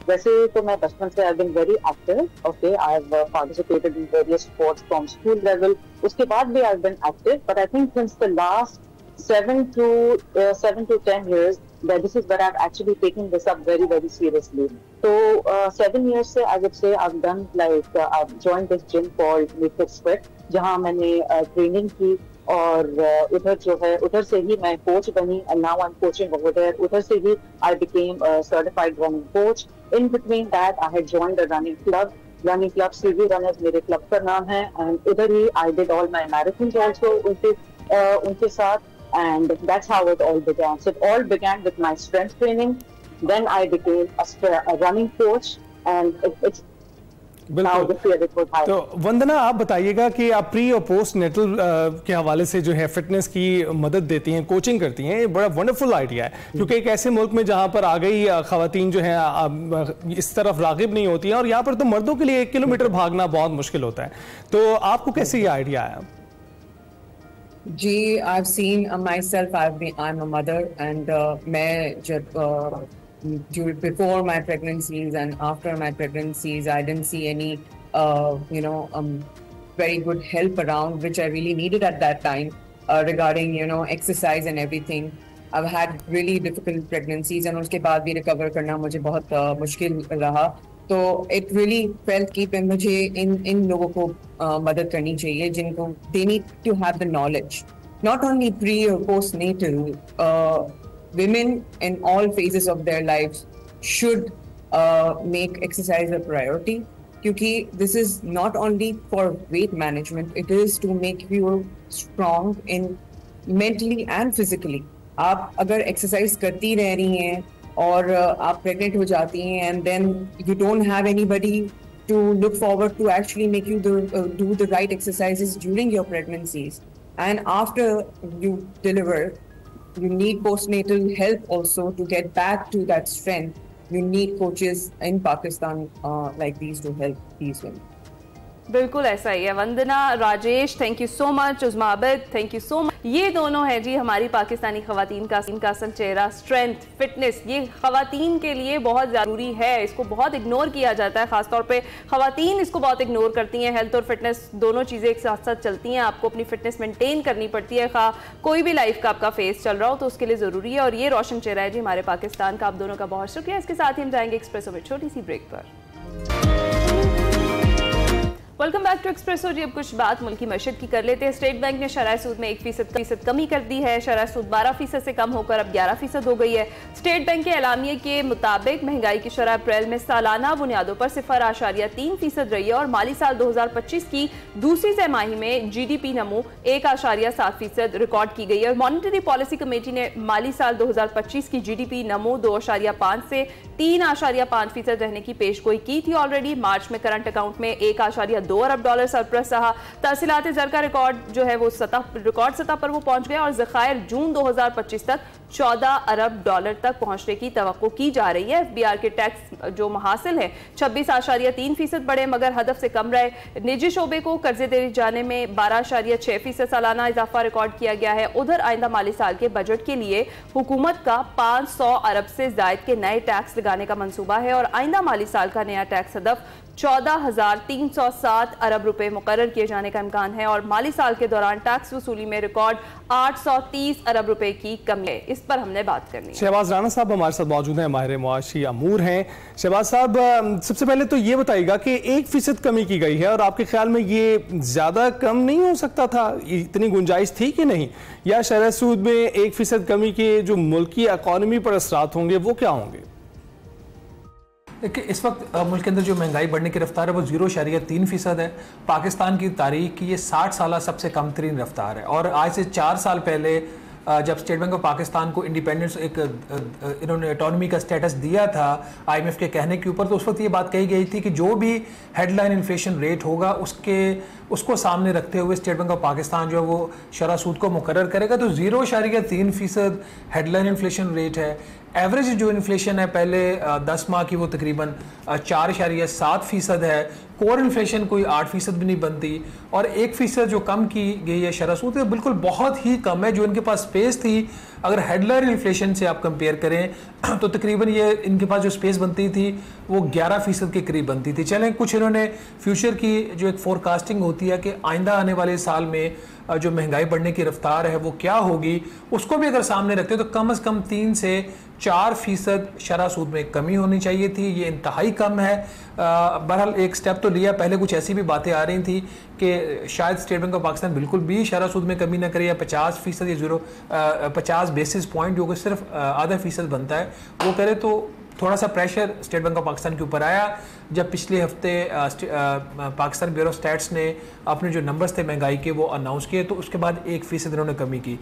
वैसे तो मैं बचपन से I've been very active. Okay, I've participated in various sports from school level. उसके बाद भी I've been active, but I think since the last 7 to 10 years that this is where I've actually taken this up very seriously. So 7 years से I would say I've done like I've joined this gym called Naked Sweat, जहाँ मैंने training की, और उधर जो है उधर से ही मैं कोच बनी, and now I'm coaching over there. उधर से ही I became a certified running coach. In between that I had joined a running club CV Runners मेरे क्लब का नाम है, and उधर ही I did all my marathons also उनके साथ. And that's how it all began. So it all began with my strength training. Then I became a running coach, and it's now the field it was high. तो वंदना, आप बताइएगा कि आप pre और post natal के हवाले से जो है फिटनेस की मदद देती हैं, कोचिंग करती हैं, ये बड़ा वंडरफुल आइडिया है, क्योंकि एक ऐसे मुल्क में जहाँ पर आ गई खवातीन जो हैं इस तरफ रागिब नहीं होती हैं, और यहाँ पर तो मर्दों के लिए 1 किलोमीटर भागना बहुत मुश्किल होता है. तो आपको कैसे ये आइडिया आया? जी, I've seen myself. I'm a mother, and मैं जब before my pregnancies and after my pregnancies, I didn't see any very good help around, which I really needed at that time regarding exercise and everything. I've had really difficult pregnancies, and उसके बाद भी recover करना मुझे बहुत मुश्किल रहा. तो it really felt कि मुझे इन लोगों को मदद करनी चाहिए, जिनको they need to have the knowledge, not only pre or postnatal. Women in all phases of their lives should make exercise a priority, क्योंकि this is not only for weight management, it is to make you strong in mentally and physically. आप अगर exercise करती रह रही हैं और आप pregnant हो जाती हैं and then you don't have anybody to look forward to actually make you do the right exercises during your pregnancies, and after you deliver you need postnatal help also to get back to that strength. You need coaches in Pakistan like these to help these women. बिल्कुल ऐसा ही है। Vandana, Rajesh, thank you so much. Uzma Abid, thank you so much. ये दोनों है जी हमारी पाकिस्तानी खवातीन का इनका असल चेहरा। स्ट्रेंथ, फिटनेस, ये खवातीन के लिए बहुत ज़रूरी है। इसको बहुत इग्नोर किया जाता है, ख़ासतौर पे खवातीन इसको बहुत इग्नोर करती हैं। हेल्थ और फिटनेस दोनों चीज़ें एक साथ साथ चलती हैं। आपको अपनी फिटनेस मेंटेन करनी पड़ती है, खा कोई भी लाइफ का आपका फेस चल रहा हो तो उसके लिए ज़रूरी है। और ये रोशन चेहरा है जी हमारे पाकिस्तान का। आप दोनों का बहुत शुक्रिया। इसके साथ ही हम जाएंगे एक्सप्रेसो में छोटी सी ब्रेक पर। वेलकम बैक टू एक्सप्रेसो जी। अब कुछ बात मुल्की मशहद की कर लेते हैं। स्टेट बैंक ने शरह सूद में 1% कमी कर दी है। शरह सूद 12% से कम होकर अब 11% हो गई है। स्टेट बैंक के एलामिये के मुताबिक महंगाई की शरह अप्रैल में सालाना बुनियादों पर 0.3% रही है और माली साल 2025 की दूसरी तिमाही में GDP नमो 1.7% रिकॉर्ड की गई है। मॉनिटरी पॉलिसी कमेटी ने माली साल 2025 की GDP नमो 2.5 से 3.5% रहने की पेशगोई की थी। ऑलरेडी मार्च में करंट अकाउंट में 1.2 अरब डॉलर सरप्लस रहा। तहसीलात ज़र का रिकॉर्ड जो है वो रिकॉर्ड सतह पर वो पहुंच गया और ज़खायर जून 2025 तक 14 अरब डॉलर तक पहुंचने की तवक्को की जा रही है। FBR के टैक्स जो महासिल है 26.3% बढ़े मगर हदफ से कम रहे। निजी शोबे को कर्जे दिए जाने में 12.6% सालाना इजाफा रिकॉर्ड किया गया है। उधर आइंदा माली साल के बजट के लिए हुकूमत का 500 अरब से जायद के नए टैक्स लगाने का मंसूबा है और आइंदा माली साल का नया टैक्स हदफ 14,307 अरब रुपए मुकर्रर किए जाने का इम्कान है और माली साल के दौरान टैक्स वसूली में रिकॉर्ड 830 अरब रुपए की कमी है। इस पर हमने बात करनी है। शहबाज राना साहब हमारे साथ मौजूद हैं, माहिर मुआशी अमूर हैं। शहबाज साहब, सबसे पहले तो ये बताइएगा कि 1% कमी की गई है और आपके ख्याल में ये ज्यादा कम नहीं हो सकता था? इतनी गुंजाइश थी कि नहीं? या शरह सूद में 1% कमी के जो मुल्की इकॉनमी पर असरात होंगे वो क्या होंगे? देखिए, इस वक्त मुल्क के अंदर जो महंगाई बढ़ने की रफ्तार है वो 0.3% है। पाकिस्तान की तारीख की ये 60 साल सबसे कम तरीन रफ्तार है और आज से 4 साल पहले जब स्टेट बैंक ऑफ पाकिस्तान को इंडिपेंडेंस इन्होंने ऑटोनॉमी का स्टेटस दिया था IMF के कहने के ऊपर, तो उस वक्त ये बात कही गई थी कि जो भी हेडलाइन इन्फ्लेशन रेट होगा उसको सामने रखते हुए स्टेट बैंक ऑफ पाकिस्तान जो है वो शरह सूद को मुकर्रर करेगा। तो 0.3% हेडलाइन इन्फ्लेशन रेट है। एवरेज जो इन्फ्लेशन है पहले 10 माह की वो तकरीबन 4.7% है। कोर इन्फ्लेशन कोई 8% भी नहीं बनती और 1% जो कम की गई है शरह सूद बिल्कुल बहुत ही कम है। जो इनके पास स्पेस थी अगर हेडलाइन इन्फ्लेशन से आप कंपेयर करें तो तकरीबन ये इनके पास जो स्पेस बनती थी वो 11% के करीब बनती थी। चलें, कुछ इन्होंने फ्यूचर की जो एक फोरकास्टिंग होती है कि आइंदा आने वाले साल में जो महंगाई बढ़ने की रफ्तार है वो क्या होगी, उसको भी अगर सामने रखते हो तो कम से कम 3 से 4% शरह सूद में कमी होनी चाहिए थी। ये इंतहाई कम है। बहरहाल एक स्टेप तो लिया। पहले कुछ ऐसी भी बातें आ रही थी कि शायद स्टेट बैंक ऑफ पाकिस्तान बिल्कुल भी शरह सूद में कमी ना करे या 50% या 50 बेसिस पॉइंट जो कि सिर्फ आधा फीसद बनता है वो करे। तो थोड़ा सा pressure state bank of Pakistan के ऊपर आया जब पिछले हफ्ते पाकिस्तान ब्यूरो स्टैट्स ने अपने जो नंबर्स थे महंगाई के वो अनाउंस किए, तो उसके बाद 1% इन्होंने कमी की।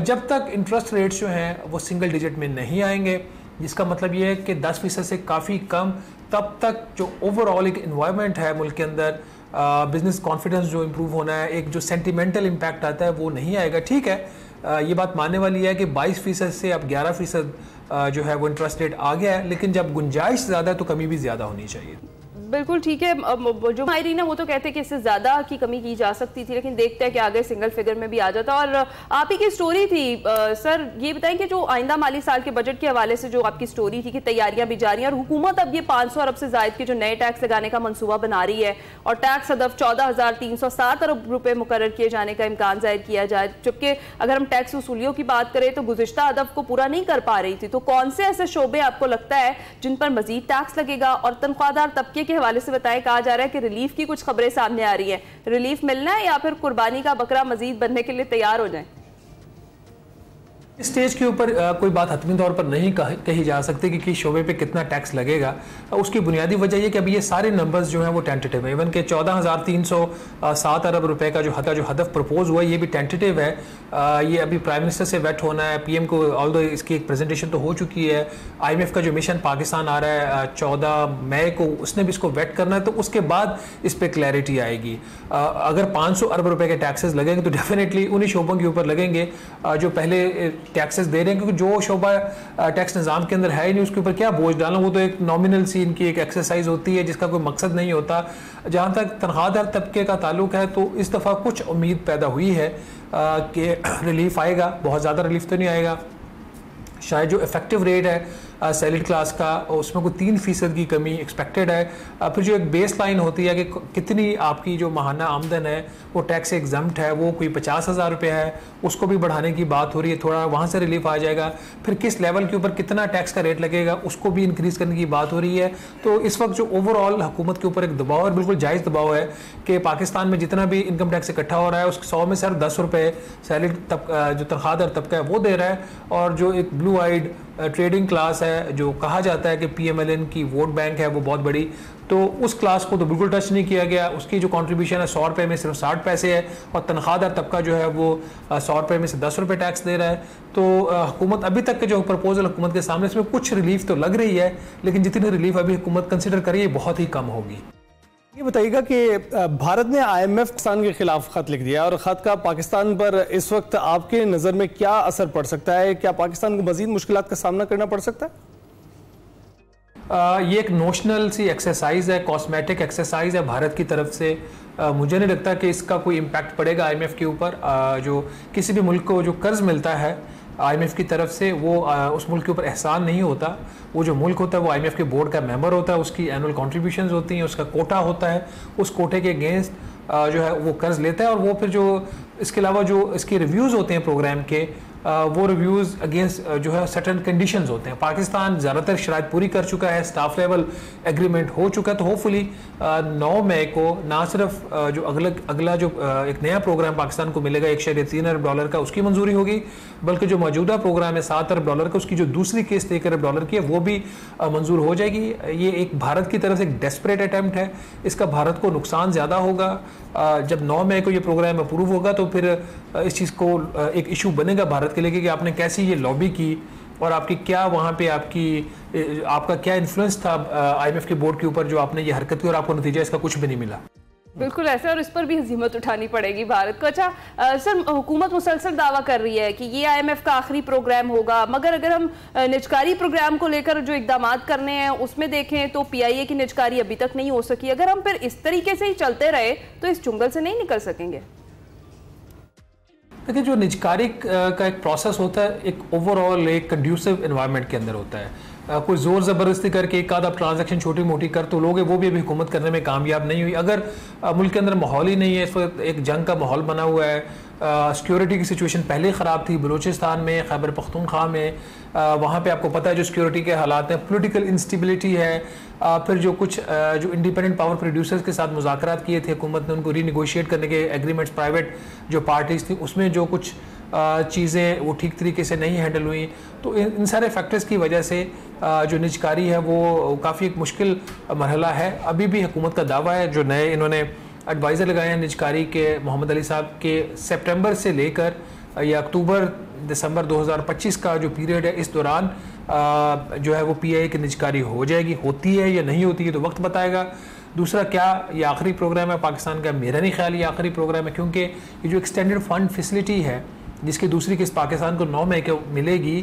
जब तक इंटरेस्ट रेट्स जो हैं वो सिंगल डिजिट में नहीं आएंगे, जिसका मतलब ये है कि 10% से काफ़ी कम, तब तक जो ओवरऑल एक इन्वायरमेंट है मुल्क के अंदर, बिजनेस कॉन्फिडेंस जो इम्प्रूव होना है, एक जो सेंटिमेंटल इम्पैक्ट आता है वो नहीं आएगा। ठीक है, ये बात मानने वाली है कि 22% से अब 11% जो है वो इंटरेस्ट रेट आ गया है, लेकिन जब गुंजाइश ज़्यादा है तो कमी भी ज़्यादा होनी चाहिए। बिल्कुल ठीक है। जो माहिरीन है वो तो कहते हैं कि इससे ज़्यादा की कमी की जा सकती थी, लेकिन देखते हैं कि आगे सिंगल फिगर में भी आ जाता। और आप ही की स्टोरी थी सर, ये बताएं कि जो आइंदा माली साल के बजट के हवाले से जो आपकी स्टोरी थी कि तैयारियां भी जारी हैं और हुकूमत अब ये 500 अरब से जायद के जो नए टैक्स लगाने का मनसूबा बना रही है और टैक्स हदफ 14,307 अरब रुपये मुकर्रर किए जाने का इम्कान जाहिर किया जाए, जबकि अगर हम टैक्स वसूलियों की बात करें तो गुज़िश्ता हदफ को पूरा नहीं कर पा रही थी। तो कौन से ऐसे शोबे आपको लगता है जिन पर मजीद टैक्स लगेगा? और तनख्वाहदार तबके के हवाले से बताएं, कहा जा रहा है कि रिलीफ की कुछ खबरें सामने आ रही हैं, रिलीफ मिलना है या फिर कुर्बानी का बकरा मजीद बनने के लिए तैयार हो जाए? स्टेज के ऊपर कोई बात हतमी तौर पर नहीं कही जा सकती कि किस शोबे पे कितना टैक्स लगेगा। उसकी बुनियादी वजह ये कि अभी ये सारे नंबर्स जो हैं वो टेंटेटिव है। इवन के 14,307 अरब रुपए का जो हदफ प्रपोज हुआ ये भी टेंटेटिव है। ये अभी प्राइम मिनिस्टर से वेट होना है, पीएम को ऑल्दो इसकी एक प्रेजेंटेशन तो हो चुकी है। IMF का जो मिशन पाकिस्तान आ रहा है 14 मई को, उसने भी इसको वेट करना है, तो उसके बाद इस पर क्लैरिटी आएगी। अगर 500 अरब रुपए के टैक्सेस लगेंगे तो डेफिनेटली उन्हीं शोबों के ऊपर लगेंगे जो पहले टैक्सेस दे रहे हैं, क्योंकि जो शोबा टैक्स निज़ाम के अंदर है ही नहीं उसके ऊपर क्या बोझ डालना। वो तो एक नॉमिनल सी इनकी एक एक्सरसाइज होती है जिसका कोई मकसद नहीं होता। जहाँ तक तनख्वाहदार तबके का ताल्लुक है तो इस दफ़ा कुछ उम्मीद पैदा हुई है कि रिलीफ आएगा। बहुत ज़्यादा रिलीफ तो नहीं आएगा, शायद जो इफेक्टिव रेट है सैलरी क्लास का उसमें कोई 3% की कमी एक्सपेक्टेड है। फिर जो एक बेस लाइन होती है कि कितनी आपकी जो माहाना आमदन है वो टैक्स एग्जम्प्ट है, वो कोई 50,000 रुपये है, उसको भी बढ़ाने की बात हो रही है, थोड़ा वहाँ से रिलीफ आ जाएगा। फिर किस लेवल के ऊपर कितना टैक्स का रेट लगेगा उसको भी इंक्रीज़ करने की बात हो रही है। तो इस वक्त जो ओवरऑल हुकूमत के ऊपर एक दबाव और बिल्कुल जायज़ दबाव है कि पाकिस्तान में जितना भी इनकम टैक्स इकट्ठा हो रहा है उसके 100 में सिर्फ 10 रुपये सैलरी जो तनख्वाहदार तबका है वो दे रहा है। और जो एक ब्लू आइड ट्रेडिंग क्लास है, जो कहा जाता है कि PMLN की वोट बैंक है वो बहुत बड़ी, तो उस क्लास को तो बिल्कुल टच नहीं किया गया। उसकी जो कंट्रीब्यूशन है 100 रुपये में सिर्फ 60 पैसे है और तनख्वाहदार तबका जो है वो 100 रुपये में से 10 रुपये टैक्स दे रहा है। तो हुकूमत अभी तक के जो प्रपोजल हुकूमत के सामने इसमें कुछ रिलीफ तो लग रही है, लेकिन जितनी रिलीफ अभी हुकूमत कंसिडर करी है बहुत ही कम होगी। ये बताइएगा कि भारत ने IMF पाकिस्तान के खिलाफ खत लिख दिया और खत का पाकिस्तान पर इस वक्त आपके नज़र में क्या असर पड़ सकता है? क्या पाकिस्तान को मजीद मुश्किलात का सामना करना पड़ सकता है? ये एक नोशनल सी एक्सरसाइज है, कॉस्मेटिक एक्सरसाइज है भारत की तरफ से। मुझे नहीं लगता कि इसका कोई इम्पैक्ट पड़ेगा IMF के ऊपर। जो किसी भी मुल्क को जो कर्ज मिलता है IMF की तरफ से वो उस मुल्क के ऊपर एहसान नहीं होता। वो जो मुल्क होता है वो IMF के बोर्ड का मेंबर होता है, उसकी एनुअल कॉन्ट्रीब्यूशंस होती हैं, उसका कोटा होता है, उस कोटे के अगेंस्ट जो है वो कर्ज लेता है। और वो फिर जो इसके अलावा जो इसके रिव्यूज़ होते हैं प्रोग्राम के, वो रिव्यूज़ अगेंस्ट जो है सर्टेन कंडीशंस होते हैं। पाकिस्तान ज़्यादातर शराइत पूरी कर चुका है, स्टाफ लेवल एग्रीमेंट हो चुका है। तो होपफुली 9 मई को ना सिर्फ जो अगला जो एक नया प्रोग्राम पाकिस्तान को मिलेगा $1.3 अरब का, उसकी मंजूरी होगी, बल्कि जो मौजूदा प्रोग्राम है $7 अरब का, उसकी जो दूसरी किस्त $1 अरब की है वो भी मंजूर हो जाएगी। ये एक भारत की तरफ से एक डेस्परेट अटैम्प्ट है, इसका भारत को नुकसान ज़्यादा होगा। जब 9 मई को ये प्रोग्राम अप्रूव होगा तो फिर इस चीज़ को एक इशू बनेगा भारत के लिए कि आपने कैसी ये लॉबी की और आपकी क्या वहाँ पे आपका क्या इन्फ्लुएंस था IMF के बोर्ड के ऊपर जो आपने ये हरकत की और आपको नतीजा इसका कुछ भी नहीं मिला। बिल्कुल ऐसे, और इस पर भी हिम्मत उठानी पड़ेगी भारत को। अच्छा सर, हुकूमत मुसलसल दावा कर रही है कि ये IMF का आखिरी प्रोग्राम होगा, मगर अगर हम निजकारी प्रोग्राम को लेकर जो इकदाम करने हैं उसमें देखें तो PIA की निजकारी अभी तक नहीं हो सकी। अगर हम फिर इस तरीके से ही चलते रहे तो इस जंगल से नहीं निकल सकेंगे। देखिए, जो निजकारी का एक प्रोसेस होता है एक ओवरऑल एक कंड्यूसिव एनवायरनमेंट के अंदर होता है। कोई ज़ोर ज़बरदस्ती करके एक आधा ट्रांजैक्शन छोटी मोटी कर तो लोग वो भी अभी हुकूमत करने में कामयाब नहीं हुई। अगर मुल्क के अंदर माहौल ही नहीं है, इस वक्त एक जंग का माहौल बना हुआ है, सिक्योरिटी की सिचुएशन पहले ही ख़राब थी बलूचिस्तान में, खैबर पख्तूनख्वा में, वहाँ पे आपको पता है जो सिक्योरिटी के हालात हैं, पॉलिटिकल इंस्टेबिलिटी है। फिर जो कुछ जो इंडिपेंडेंट पावर प्रोड्यूसर्स के साथ मुज़ाकरात किए थे हुकूमत ने, उनको रीनिगोशिएट करने के एग्रीमेंट्स प्राइवेट जो पार्टीज़ थी उसमें जो कुछ चीज़ें वो ठीक तरीके से नहीं हैंडल हुई। तो इन सारे फैक्टर्स की वजह से जो निजकारी है वो काफ़ी एक मुश्किल मरहला है। अभी भी हुकूमत का दावा है, जो नए इन्होंने एडवाइज़र लगाए हैं निजकारी के मोहम्मद अली साहब के, सितंबर से लेकर या अक्टूबर दिसंबर 2025 का जो पीरियड है इस दौरान जो है वो PIA की निजकारी हो जाएगी। होती है या नहीं होती है तो वक्त बताएगा। दूसरा, क्या ये आखिरी प्रोग्राम है पाकिस्तान का? मेरा नहीं ख्याल ये आखिरी प्रोग्राम है, क्योंकि ये जो एक्सटेंडेड फंड फैसिलिटी है जिसकी दूसरी किस्त पाकिस्तान को 9 मई को मिलेगी,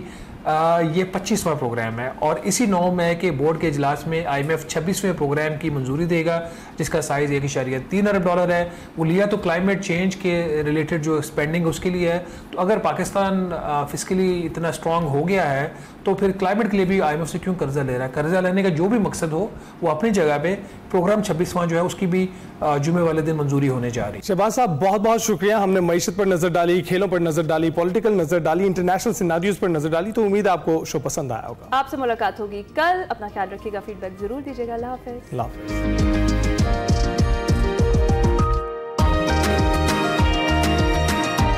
ये 25वां प्रोग्राम है। और इसी 9 मई के बोर्ड के इजलास में IMF 26वें प्रोग्राम की मंजूरी देगा जिसका साइज़ $1.3 अरब है। वो लिया तो क्लाइमेट चेंज के रिलेटेड जो स्पेंडिंग उसके लिए है। तो अगर पाकिस्तान फिस्कली इतना स्ट्रॉन्ग हो गया है तो फिर क्लाइमेट के लिए भी IMF से क्यों कर्जा ले रहा है? कर्जा लेने का जो भी मकसद हो वो अपनी जगह पे, प्रोग्राम 26वां जो है उसकी भी जुमे वाले दिन मंजूरी होने जा रही है। शहबाज साहब, बहुत बहुत शुक्रिया। हमने मईशत पर नजर डाली, खेलों पर नजर डाली, पॉलिटिकल नजर डाली, इंटरनेशनल सिनेरियोज पर नजर डाली। तो उम्मीद है आपको शो पसंद आया होगा। आपसे मुलाकात होगी कल। अपना ख्याल रखिएगा, फीडबैक जरूर दीजिएगा। अल्लाह हाफिज। अल्लाह हाफिज।